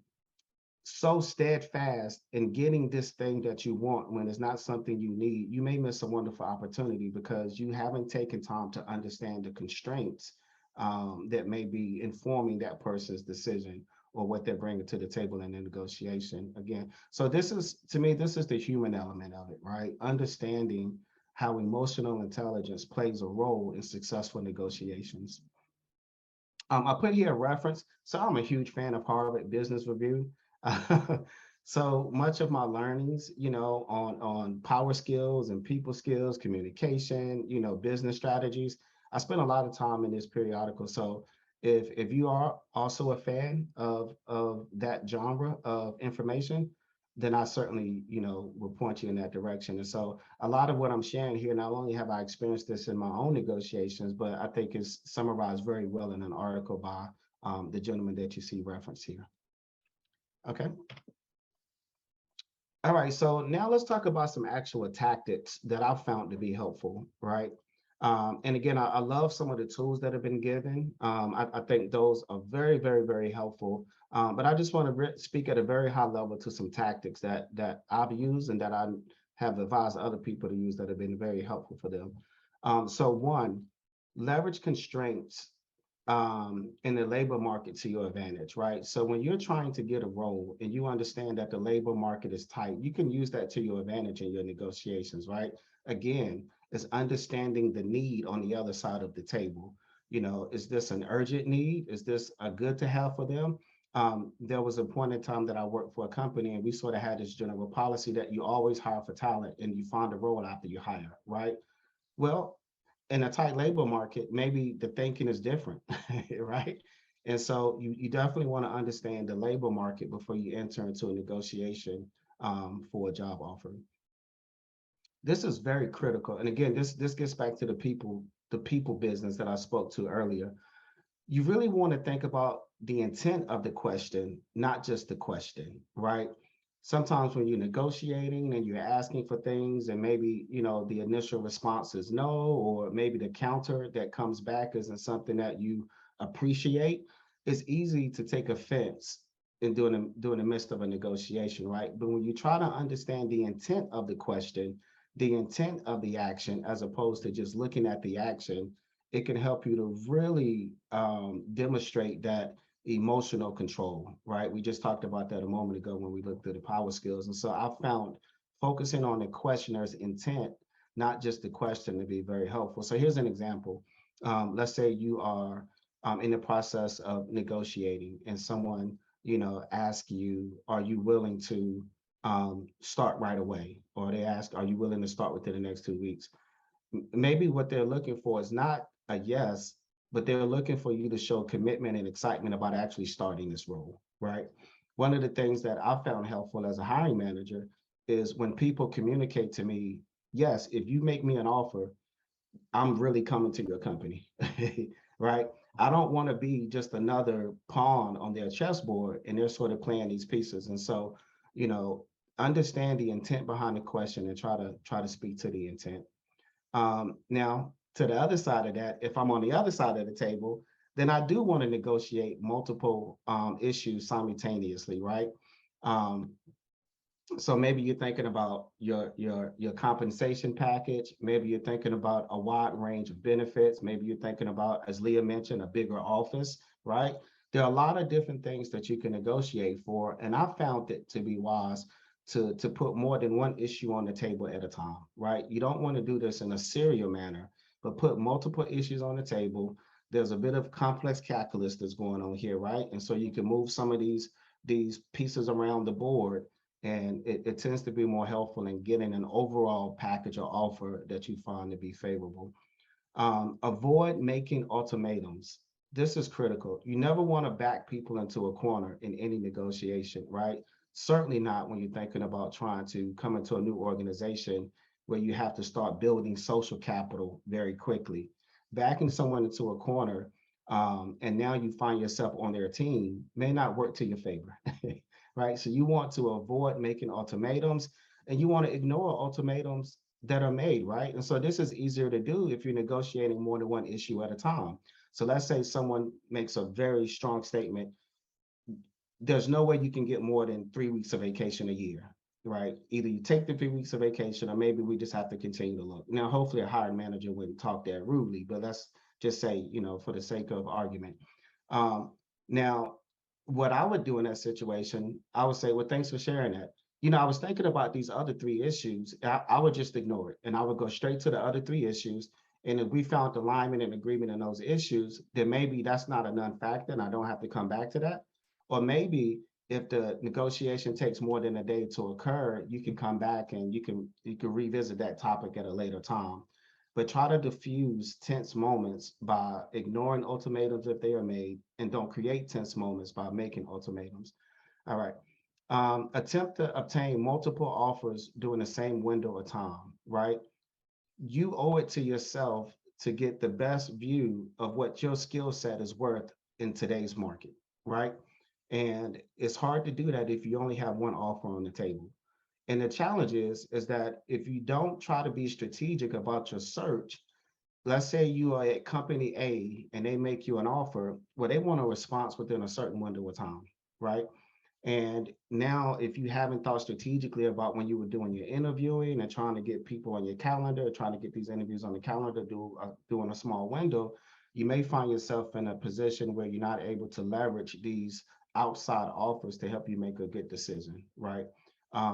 so steadfast in getting this thing that you want when it's not something you need, you may miss a wonderful opportunity because you haven't taken time to understand the constraints that may be informing that person's decision or what they're bringing to the table in the negotiation. Again, so this is, to me, this is the human element of it, right? Understanding how emotional intelligence plays a role in successful negotiations. I put here a reference. So I'm a huge fan of Harvard Business Review. So much of my learnings, on power skills and people skills, communication, business strategies, I spent a lot of time in this periodical. So if you are also a fan of that genre of information, then I certainly, will point you in that direction. And so a lot of what I'm sharing here, not only have I experienced this in my own negotiations, but I think is summarized very well in an article by the gentleman that you see referenced here. Okay. All right. So now let's talk about some actual tactics that I've found to be helpful, right? And again, I love some of the tools that have been given. I think those are very, very, very helpful. But I just want to speak at a very high level to some tactics that I've used and that I have advised other people to use that have been very helpful for them. So one, leverage constraints in the labor market to your advantage, right? So when you're trying to get a role and you understand that the labor market is tight, you can use that to your advantage in your negotiations, right? Again, it's understanding the need on the other side of the table. Is this an urgent need? Is this a good to have for them? There was a point in time that I worked for a company and we sort of had this general policy that you always hire for talent and you find a role after you hire, right? Well, in a tight labor market, maybe the thinking is different, right? And so you definitely want to understand the labor market before you enter into a negotiation for a job offer. This is very critical. And again, this gets back to the people business that I spoke to earlier. You really want to think about the intent of the question, not just the question, right? Sometimes when you're negotiating and you're asking for things and maybe, the initial response is no, or maybe the counter that comes back isn't something that you appreciate, it's easy to take offense in during the midst of a negotiation, right? But when you try to understand the intent of the question, the intent of the action, as opposed to just looking at the action, it can help you to really demonstrate that emotional control, right? We just talked about that a moment ago when we looked at the power skills. And so I found focusing on the questioner's intent, not just the question, to be very helpful. So here's an example. Let's say you are in the process of negotiating and someone, asks you, are you willing to start right away? Or they ask, are you willing to start within the next 2 weeks? Maybe what they're looking for is not a yes, but they're looking for you to show commitment and excitement about actually starting this role, right? One of the things that I found helpful as a hiring manager is when people communicate to me, yes, if you make me an offer, I'm really coming to your company, right? I don't want to be just another pawn on their chessboard and they're sort of playing these pieces. And so, you know, understand the intent behind the question and try to speak to the intent. Now, to the other side of that, if I'm on the other side of the table, then I do want to negotiate multiple issues simultaneously, right? Um, so maybe you're thinking about your compensation package. Maybe you're thinking about a wide range of benefits. Maybe you're thinking about, as Leah mentioned, a bigger office, right? There are a lot of different things that you can negotiate for, and I found it to be wise to put more than one issue on the table at a time, right? You don't want to do this in a serial manner, but put multiple issues on the table. There's a bit of complex calculus that's going on here, right? And so you can move some of these pieces around the board, and it tends to be more helpful in getting an overall package or offer that you find to be favorable. Avoid making ultimatums. This is critical. You never want to back people into a corner in any negotiation, right? Certainly not when you're thinking about trying to come into a new organization where you have to start building social capital very quickly. Backing someone into a corner, and now you find yourself on their team may not work to your favor. Right? So you want to avoid making ultimatums, and you want to ignore ultimatums that are made, right? And so this is easier to do if you're negotiating more than one issue at a time. So let's say someone makes a very strong statement. There's no way you can get more than 3 weeks of vacation a year, right? Either you take the 3 weeks of vacation, or maybe we just have to continue to look. Now, hopefully a hired manager wouldn't talk that rudely, but let's just say, you know, for the sake of argument. Now, what I would do in that situation, I would say, well, thanks for sharing that. You know, I was thinking about these other three issues. I would just ignore it and I would go straight to the other three issues. And if we found alignment and agreement in those issues, then maybe that's not a non-factor and I don't have to come back to that. Or maybe if the negotiation takes more than a day to occur, you can come back and you can revisit that topic at a later time. But try to diffuse tense moments by ignoring ultimatums if they are made, and don't create tense moments by making ultimatums. All right. Attempt to obtain multiple offers during the same window of time, right? You owe it to yourself to get the best view of what your skill set is worth in today's market, right? And it's hard to do that if you only have one offer on the table. And the challenge is that if you don't try to be strategic about your search, let's say you are at company A and they make you an offer, well, they want a response within a certain window of time, right? And now, if you haven't thought strategically about when you were doing your interviewing and trying to get people on your calendar, trying to get these interviews on the calendar during a small window, you may find yourself in a position where you're not able to leverage these outside offers to help you make a good decision, right?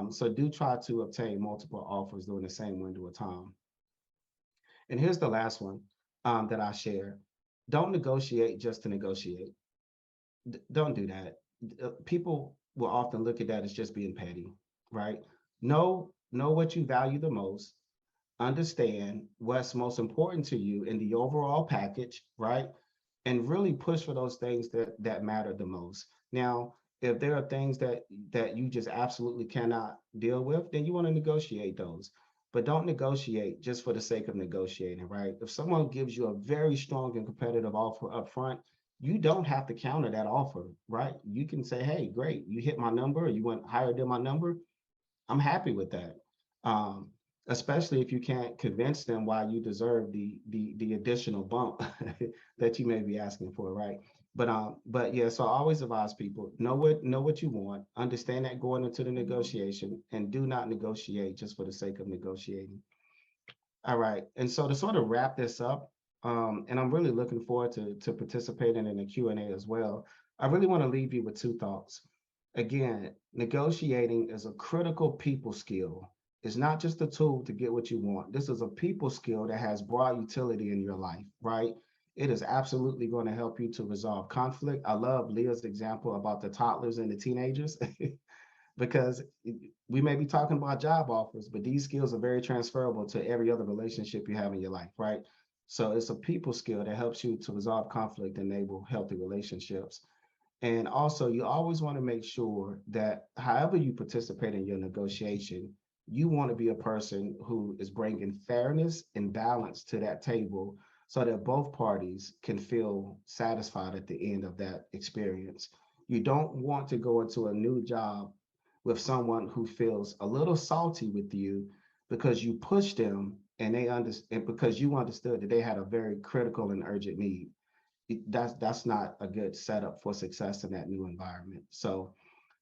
So do try to obtain multiple offers during the same window of time. And here's the last one that I share. Don't negotiate just to negotiate. Don't do that. People will often look at that as just being petty, right? Know what you value the most, understand what's most important to you in the overall package, right? And really push for those things that matter the most. Now, if there are things that you just absolutely cannot deal with, then you want to negotiate those. But don't negotiate just for the sake of negotiating, right? If someone gives you a very strong and competitive offer up front, you don't have to counter that offer, right? You can say, hey, great, you hit my number, or you went higher than my number. I'm happy with that. Um, Especially if you can't convince them why you deserve the additional bump that you may be asking for, right? But yeah, so I always advise people, know what you want, understand that going into the negotiation, and do not negotiate just for the sake of negotiating. All right, and so to sort of wrap this up, and I'm really looking forward to participating in the Q&A as well. I really want to leave you with two thoughts. Again, negotiating is a critical people skill. It's not just a tool to get what you want. This is a people skill that has broad utility in your life, right? It is absolutely going to help you to resolve conflict. I love Leah's example about the toddlers and the teenagers because we may be talking about job offers, but these skills are very transferable to every other relationship you have in your life, right? So it's a people skill that helps you to resolve conflict and enable healthy relationships. And also, you always want to make sure that however you participate in your negotiation, you want to be a person who is bringing fairness and balance to that table, so that both parties can feel satisfied at the end of that experience. You don't want to go into a new job with someone who feels a little salty with you because you pushed them and they understand, because you understood that they had a very critical and urgent need. That's not a good setup for success in that new environment. So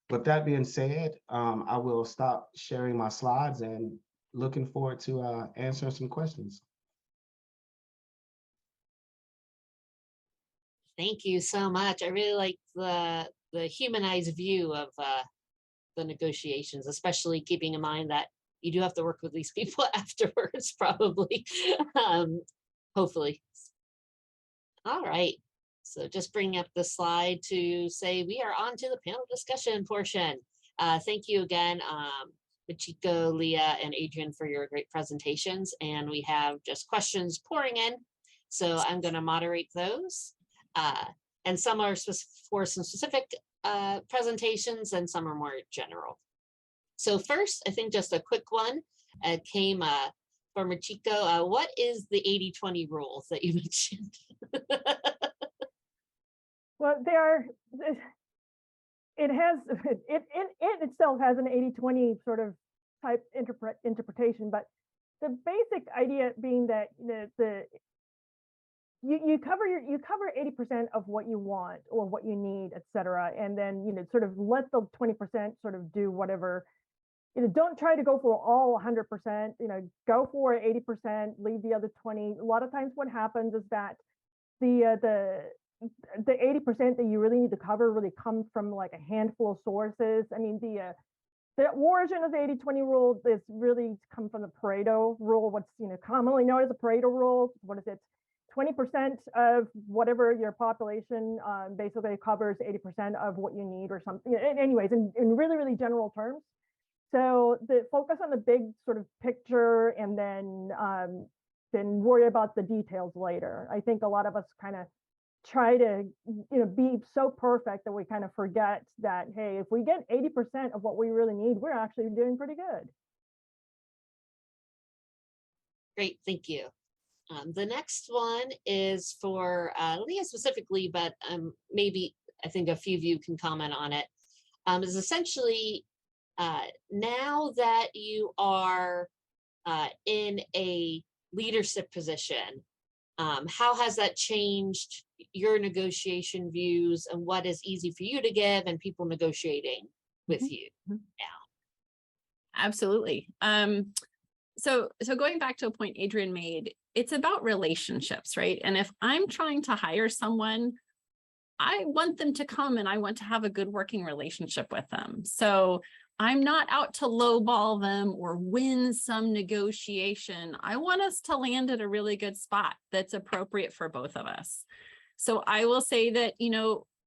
with that being said, I will stop sharing my slides and looking forward to answering some questions. Thank you so much. I really like the humanized view of the negotiations, especially keeping in mind that you do have to work with these people afterwards, probably, hopefully. All right. So just bringing up the slide to say we are on to the panel discussion portion. Thank you again, Michiko, Leah, and Adrian for your great presentations. And we have just questions pouring in. So I'm going to moderate those. And some are for some specific presentations and some are more general. So first, I think just a quick one came from Michiko. What is the 80-20 rule that you mentioned? Well, it itself has an 80-20 sort of type interpretation, but the basic idea being that you cover 80% of what you want or what you need, et cetera, and then sort of let the 20% sort of do whatever. Don't try to go for all 100%. Go for 80%, leave the other 20. A lot of times, what happens is that the 80% that you really need to cover really comes from like a handful of sources. I mean, the origin of the 80-20 rule is really come from the Pareto rule, what's commonly known as the Pareto rule. What is it? 20% of whatever your population basically covers 80% of what you need or something. Anyways, in really, really general terms. So the focus on the big sort of picture and then worry about the details later. I think a lot of us kind of try to be so perfect that we kind of forget that, hey, if we get 80% of what we really need, we're actually doing pretty good. Great, thank you. The next one is for Leah specifically, but maybe I think a few of you can comment on it. Is essentially now that you are in a leadership position, how has that changed your negotiation views and what is easy for you to give and people negotiating with you now? Absolutely. So going back to a point Adrian made, it's about relationships, right? And if I'm trying to hire someone, I want them to come and I want to have a good working relationship with them. So I'm not out to lowball them or win some negotiation. I want us to land at a really good spot that's appropriate for both of us. So I will say that,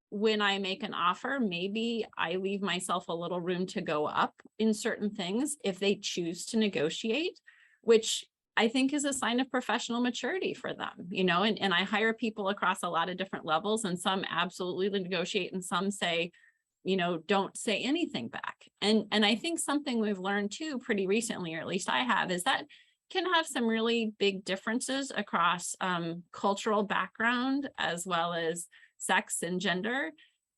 when I make an offer, maybe I leave myself a little room to go up in certain things if they choose to negotiate, which I think is a sign of professional maturity for them, and I hire people across a lot of different levels, and some absolutely negotiate and some say, don't say anything back. And I think something we've learned too pretty recently, or at least I have, is that can have some really big differences across cultural background as well as sex and gender.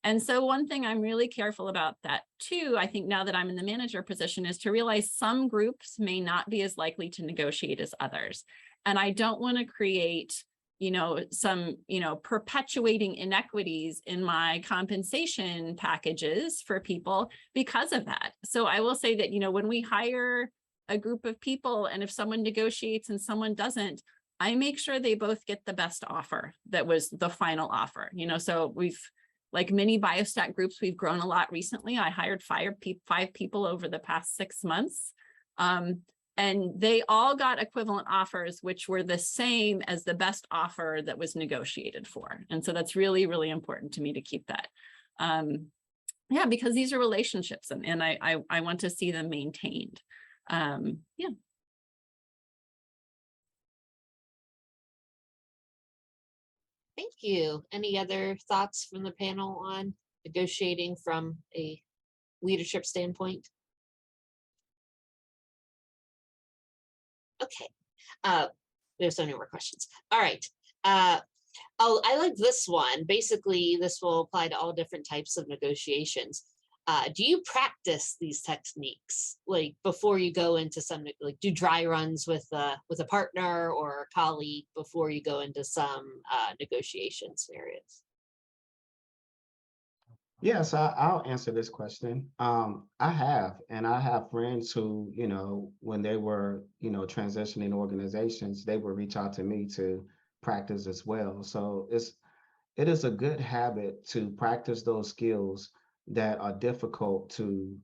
And so one thing I'm really careful about that too, I think now that I'm in the manager position, is to realize some groups may not be as likely to negotiate as others. And I don't want to create some, perpetuating inequities in my compensation packages for people because of that. So I will say that, when we hire a group of people and if someone negotiates and someone doesn't, I make sure they both get the best offer that was the final offer. So we've, like many biostat groups, we've grown a lot recently. I hired 5 people over the past 6 months. And they all got equivalent offers, which were the same as the best offer that was negotiated for. And so that's really, really important to me to keep that. Yeah, because these are relationships and I want to see them maintained. Yeah. Thank you. Any other thoughts from the panel on negotiating from a leadership standpoint? Okay, there's no more questions. All right, Oh, I like this one. Basically, this will apply to all different types of negotiations. Do you practice these techniques like before you go into some like do dry runs with a partner or a colleague before you go into some negotiation scenarios? Yes, I'll answer this question. I have, and I have friends who, you know, when they were, you know, transitioning organizations, they would reach out to me to practice as well. So it is a good habit to practice those skills that are difficult to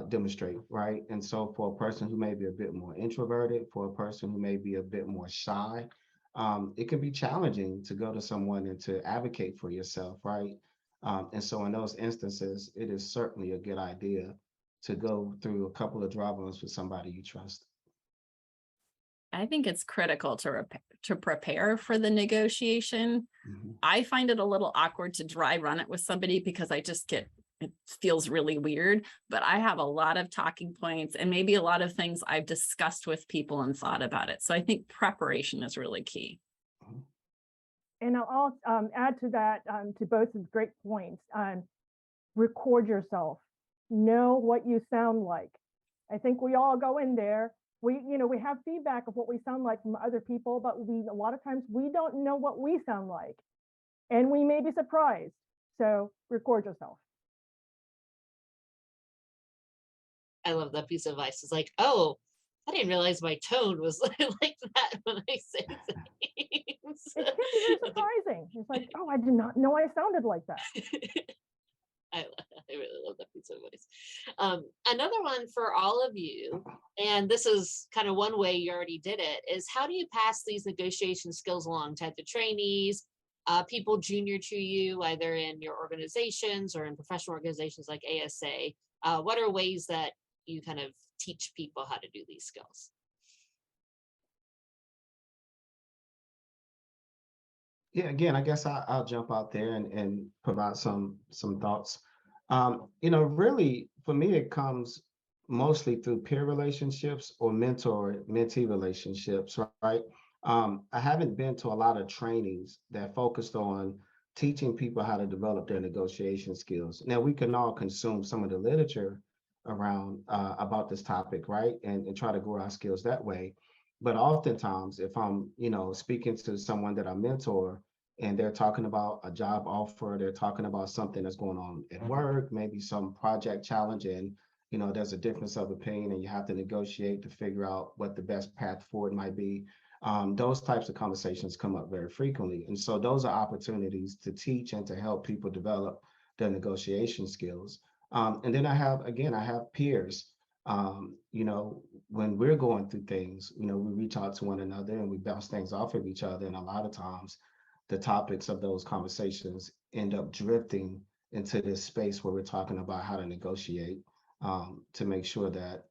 demonstrate, right? And so for a person who may be a bit more introverted, for a person who may be a bit more shy, it can be challenging to go to someone and to advocate for yourself, right? And so in those instances, it is certainly a good idea to go through a couple of dry runs with somebody you trust. I think it's critical to prepare for the negotiation. Mhm. I find it a little awkward to dry run it with somebody because it feels really weird, but I have a lot of talking points and maybe a lot of things I've discussed with people and thought about it. So I think preparation is really key. And I'll add to that, to both of great points. Record yourself. Know what you sound like. I think we all go in there. We have feedback of what we sound like from other people, but a lot of times we don't know what we sound like, and we may be surprised. So record yourself. I love that piece of advice. It's like, oh, I didn't realize my tone was like that when I say things. It can be very surprising. It's like, oh, I did not know I sounded like that. I really love that piece of advice. Another one for all of you, and this is kind of one way you already did it, is how do you pass these negotiation skills along to the trainees, people junior to you, either in your organizations or in professional organizations like ASA? What are ways that you kind of teach people how to do these skills? Yeah, again, I guess I'll jump out there and provide some thoughts. You know, really, for me, it comes mostly through peer relationships or mentee relationships, right? I haven't been to a lot of trainings that focused on teaching people how to develop their negotiation skills. Now, we can all consume some of the literature around about this topic, right? And try to grow our skills that way. But oftentimes, if I'm, you know, speaking to someone that I mentor and they're talking about a job offer, they're talking about something that's going on at work, maybe some project challenge, and you know, there's a difference of opinion, and you have to negotiate to figure out what the best path forward might be. Those types of conversations come up very frequently, and so those are opportunities to teach and to help people develop their negotiation skills. And then I have peers. You know, when we're going through things, you know, we reach out to one another and we bounce things off of each other. And a lot of times the topics of those conversations end up drifting into this space where we're talking about how to negotiate, to make sure that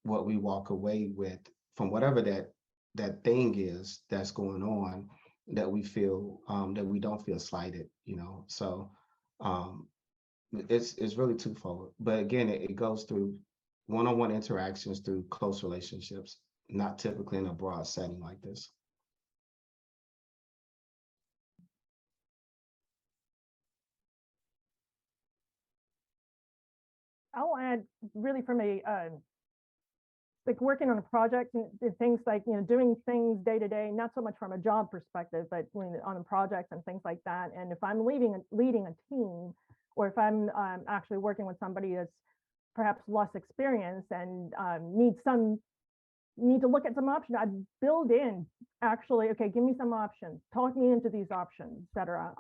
what we walk away with from whatever that thing is that's going on, that we feel that we don't feel slighted, you know. So um, it's really twofold. But again, it goes through one-on-one interactions through close relationships, not typically in a broad setting like this. I'll add really from a like working on a project and things like, doing things day to day, not so much from a job perspective, but on a project and things like that. And if I'm leading a team, or if I'm actually working with somebody that's perhaps less experienced and need to look at some options, I build in actually, okay, give me some options, talk me into these options, et cetera.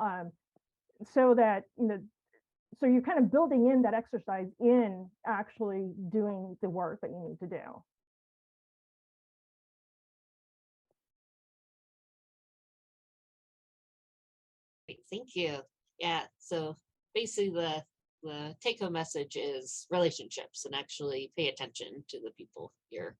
So that, so you're kind of building in that exercise in actually doing the work that you need to do. Great, thank you. Yeah, so basically the take-home message is relationships, and actually pay attention to the people you're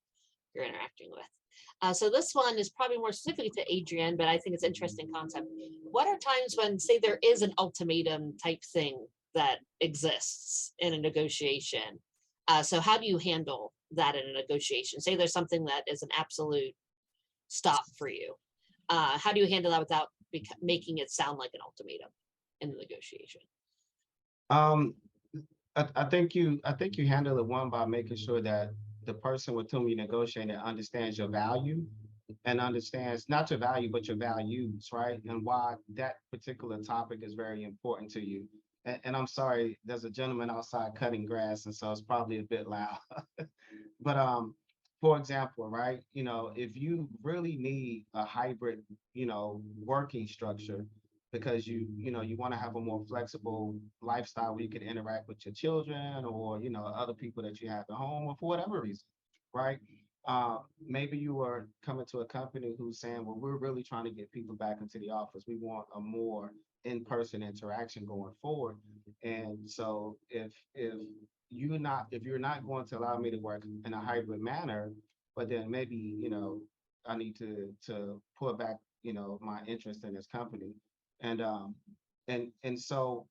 interacting with. So this one is probably more specific to Adrienne, but I think it's an interesting concept. What are times when, say, there is an ultimatum type thing that exists in a negotiation? So how do you handle that in a negotiation? Say there's something that is an absolute stop for you. How do you handle that without making it sound like an ultimatum in the negotiation? Um, I think you handle it one by making sure that the person with whom you negotiate understands your value and understands not your value, but your values, right? And why that particular topic is very important to you. And I'm sorry, there's a gentleman outside cutting grass, and so it's probably a bit loud. But for example, right, if you really need a hybrid, working structure because you want to have a more flexible lifestyle where you can interact with your children or other people that you have at home or for whatever reason, right? Maybe you are coming to a company who's saying, well, we're really trying to get people back into the office. We want a more in-person interaction going forward. And so if you're not going to allow me to work in a hybrid manner, but then maybe, I need to pull back, my interest in this company. And so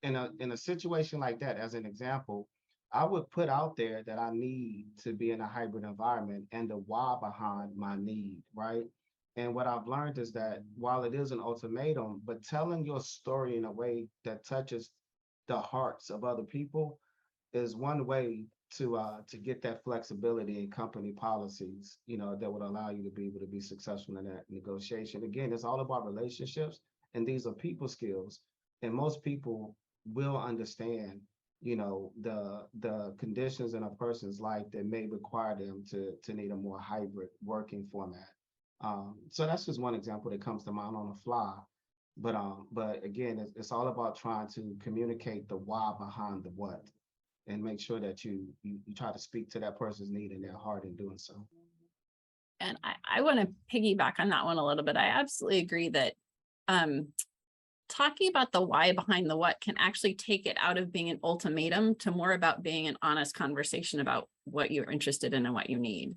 in a situation like that, as an example, I would put out there that I need to be in a hybrid environment and the why behind my need, right? And what I've learned is that while it is an ultimatum, but telling your story in a way that touches the hearts of other people is one way to get that flexibility in company policies, that would allow you to be able to be successful in that negotiation. Again, it's all about relationships, and these are people skills, and most people will understand the conditions in a person's life that may require them to need a more hybrid working format. So that's just one example that comes to mind on the fly. But again, it's all about trying to communicate the why behind the what, and make sure that you try to speak to that person's need in their heart in doing so. And I want to piggyback on that one a little bit. I absolutely agree that talking about the why behind the what can actually take it out of being an ultimatum to more about being an honest conversation about what you're interested in and what you need.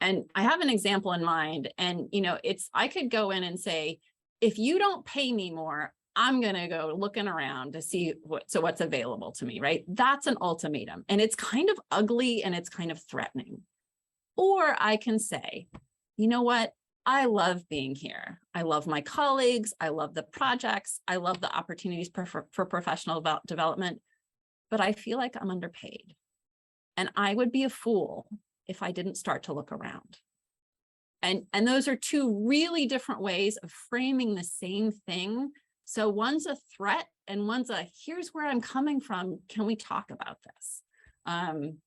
And I have an example in mind, and I could go in and say, if you don't pay me more, I'm going to go looking around to see what's available to me, right? That's an ultimatum, and it's kind of ugly and it's kind of threatening. Or I can say, you know what? I love being here. I love my colleagues. I love the projects. I love the opportunities for professional development, but I feel like I'm underpaid. And I would be a fool if I didn't start to look around. And those are two really different ways of framing the same thing. So one's a threat and one's a, here's where I'm coming from. Can we talk about this? And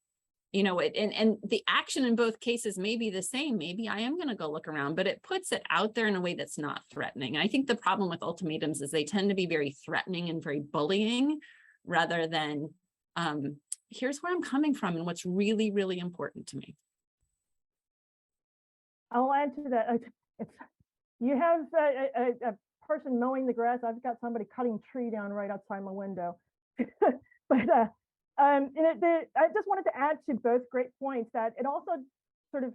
the action in both cases may be the same. Maybe I am going to go look around, but it puts it out there in a way that's not threatening. And I think the problem with ultimatums is they tend to be very threatening and very bullying rather than here's where I'm coming from and what's really, really important to me. I'll add to that. You have a person mowing the grass. I've got somebody cutting tree down right outside my window. But I just wanted to add to both great points that it also sort of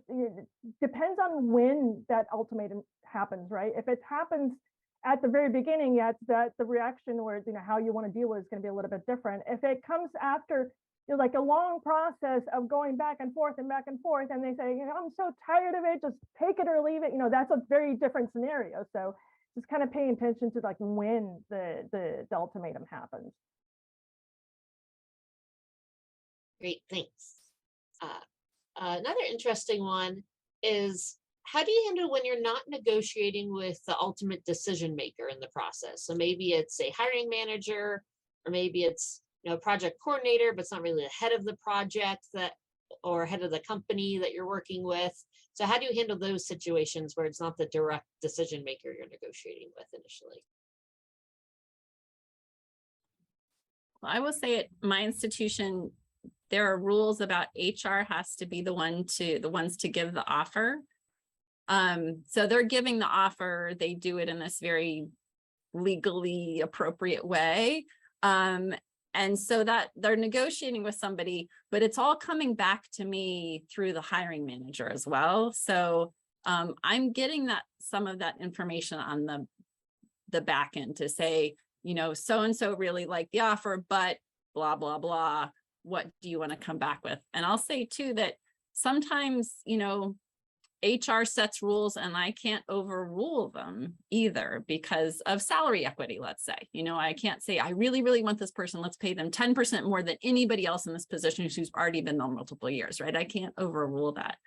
depends on when that ultimatum happens, right? If it happens at the very beginning, that the reaction or how you want to deal with it is going to be a little bit different. If it comes after like a long process of going back and forth, and they say, I'm so tired of it, just take it or leave it, that's a very different scenario. So just kind of paying attention to like when the ultimatum happens. Great, thanks. Another interesting one is, how do you handle when you're not negotiating with the ultimate decision maker in the process? So maybe it's a hiring manager, or maybe it's project coordinator, but it's not really the head of the project or head of the company that you're working with. So how do you handle those situations where it's not the direct decision maker you're negotiating with initially? Well, I will say at my institution, there are rules about HR has to be the ones to give the offer. So they're giving the offer, they do it in this very legally appropriate way. And so that they're negotiating with somebody, but it's all coming back to me through the hiring manager as well. So I'm getting some of that information on the back end to say, so-and-so really liked the offer, but blah, blah, blah. What do you want to come back with? And I'll say too, that sometimes, HR sets rules and I can't overrule them either because of salary equity, let's say. You know, I can't say, I really, really want this person, let's pay them 10% more than anybody else in this position who's already been there multiple years, right? I can't overrule that.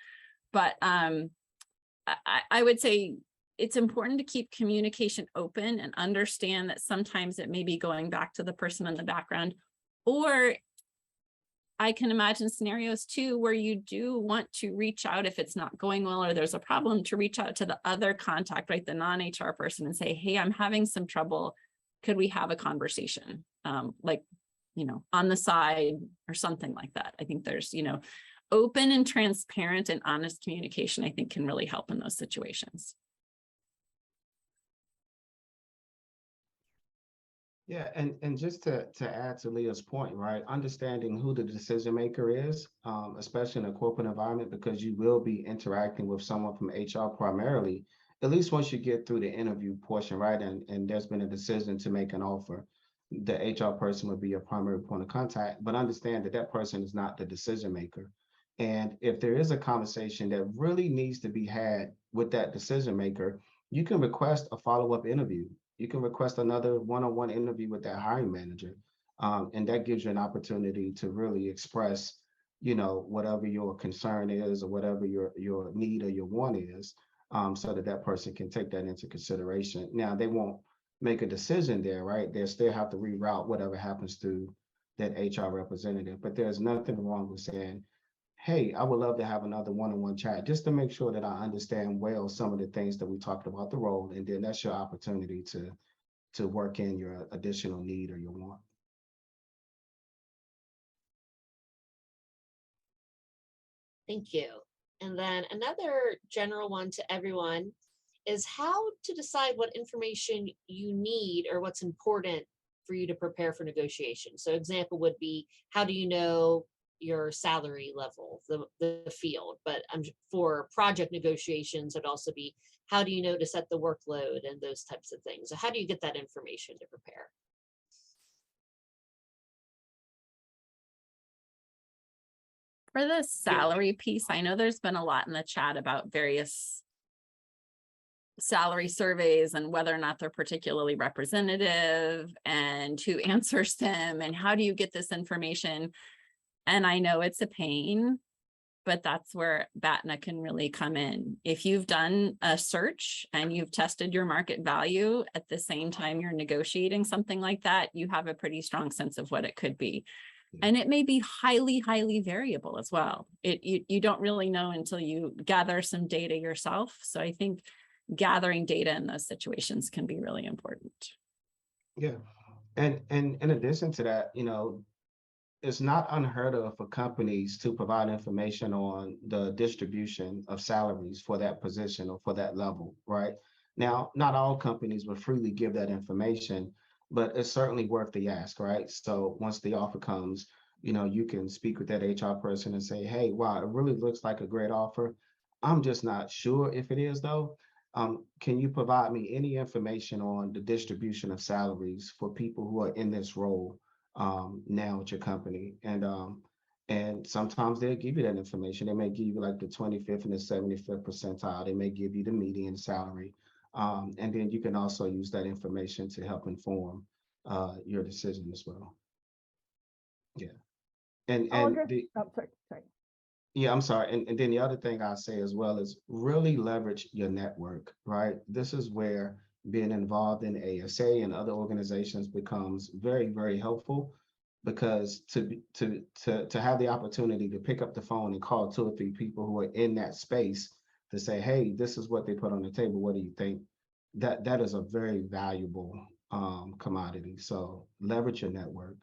But I would say it's important to keep communication open and understand that sometimes it may be going back to the person in the background, or I can imagine scenarios too, where you do want to reach out if it's not going well, or there's a problem, to reach out to the other contact, right? The non-HR person, and say, hey, I'm having some trouble. Could we have a conversation? Like, you know, on the side or something like that. I think there's, you know, open and transparent and honest communication, I think, can really help in those situations. Yeah, and just to add to Leah's point, right? Understanding who the decision maker is, especially in a corporate environment, because you will be interacting with someone from HR primarily, at least once you get through the interview portion, right? And there's been a decision to make an offer. The HR person would be your primary point of contact, but understand that that person is not the decision maker. And if there is a conversation that really needs to be had with that decision maker, you can request a follow-up interview. You can request another one-on-one interview with that hiring manager. And that gives you an opportunity to really express, you know, whatever your concern is or whatever your need or your want is, so that that person can take that into consideration. Now, they won't make a decision there, right? They still have to reroute whatever happens to that HR representative, but there's nothing wrong with saying, hey, I would love to have another one-on-one chat just to make sure that I understand well some of the things that we talked about the role, and then that's your opportunity to work in your additional need or your want. Thank you. And then another general one to everyone is how to decide what information you need or what's important for you to prepare for negotiation. So example would be, how do you know your salary level, the field? But for project negotiations, it'd also be, how do you know to set the workload and those types of things? So how do you get that information to prepare? For the salary piece, I know there's been a lot in the chat about various salary surveys and whether or not they're particularly representative and who answers them and how do you get this information. And I know it's a pain, but that's where BATNA can really come in. If you've done a search and you've tested your market value at the same time you're negotiating something like that, you have a pretty strong sense of what it could be. And it may be highly, highly variable as well. You don't really know until you gather some data yourself. So I think gathering data in those situations can be really important. Yeah. And in addition to that, you know, it's not unheard of for companies to provide information on the distribution of salaries for that position or for that level, right? Now, not all companies will freely give that information, but it's certainly worth the ask, right? So once the offer comes, you know, you can speak with that HR person and say, hey, wow, it really looks like a great offer. I'm just not sure if it is though. Can you provide me any information on the distribution of salaries for people who are in this role now at your company? And sometimes they'll give you that information. They may give you like the 25th and the 75th percentile. They may give you the median salary. And then you can also use that information to help inform your decision as well. Yeah. And sorry. yeah, I'm sorry. And then the other thing I say as well is really leverage your network, right? This is where being involved in ASA and other organizations becomes very, very helpful, because to have the opportunity to pick up the phone and call 2 or 3 people who are in that space to say, hey, this is what they put on the table. What do you think? That is a very valuable commodity. So leverage your network.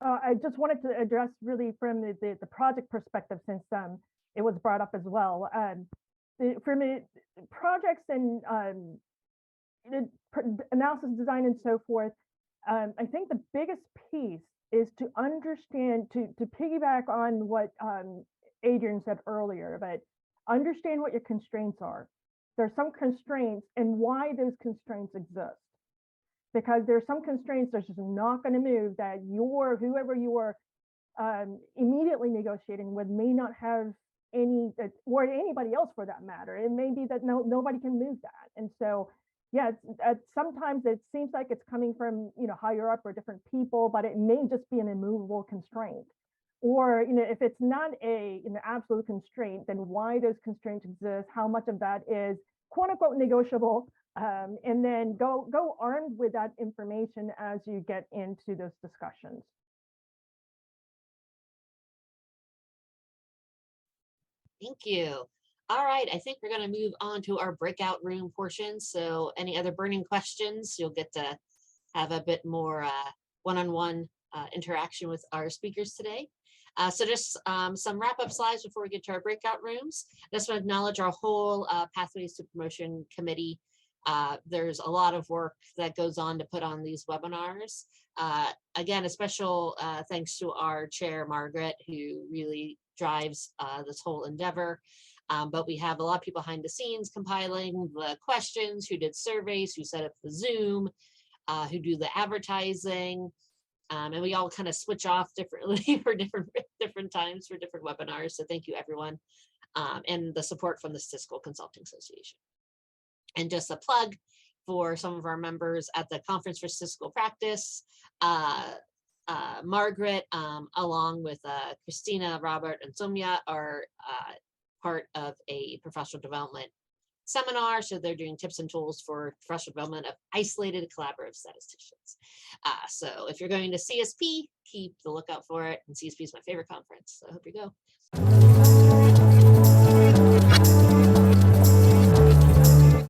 I just wanted to address really from the project perspective, since it was brought up as well. From projects and analysis design and so forth, I think the biggest piece is to understand, to piggyback on what Adrian said earlier, but understand what your constraints are. There are some constraints and why those constraints exist. Because there's some constraints that's just not going to move, that whoever you are immediately negotiating with may not have or anybody else for that matter. It may be that nobody can move that. And so, yeah, sometimes it seems like it's coming from, higher up or different people, but it may just be an immovable constraint. Or, if it's not an absolute constraint, then why those constraints exist, how much of that is quote unquote negotiable, and then go armed with that information as you get into those discussions. Thank you. All right, I think we're going to move on to our breakout room portion. So any other burning questions, you'll get to have a bit more one-on-one interaction with our speakers today. So just some wrap-up slides before we get to our breakout rooms. I just want to acknowledge our whole Pathways to Promotion committee. There's a lot of work that goes on to put on these webinars. Again, a special thanks to our chair, Margaret, who really drives this whole endeavor. But we have a lot of people behind the scenes compiling the questions, who did surveys, who set up the Zoom, who do the advertising. And we all kind of switch off differently for different times for different webinars. So thank you, everyone. And the support from the Statistical Consulting Association. And just a plug for some of our members at the Conference for Statistical Practice, Margaret, along with Christina, Robert, and Soumya are part of a professional development seminar. So they're doing tips and tools for professional development of isolated collaborative statisticians. So if you're going to CSP, keep the lookout for it. And CSP is my favorite conference, so I hope you go.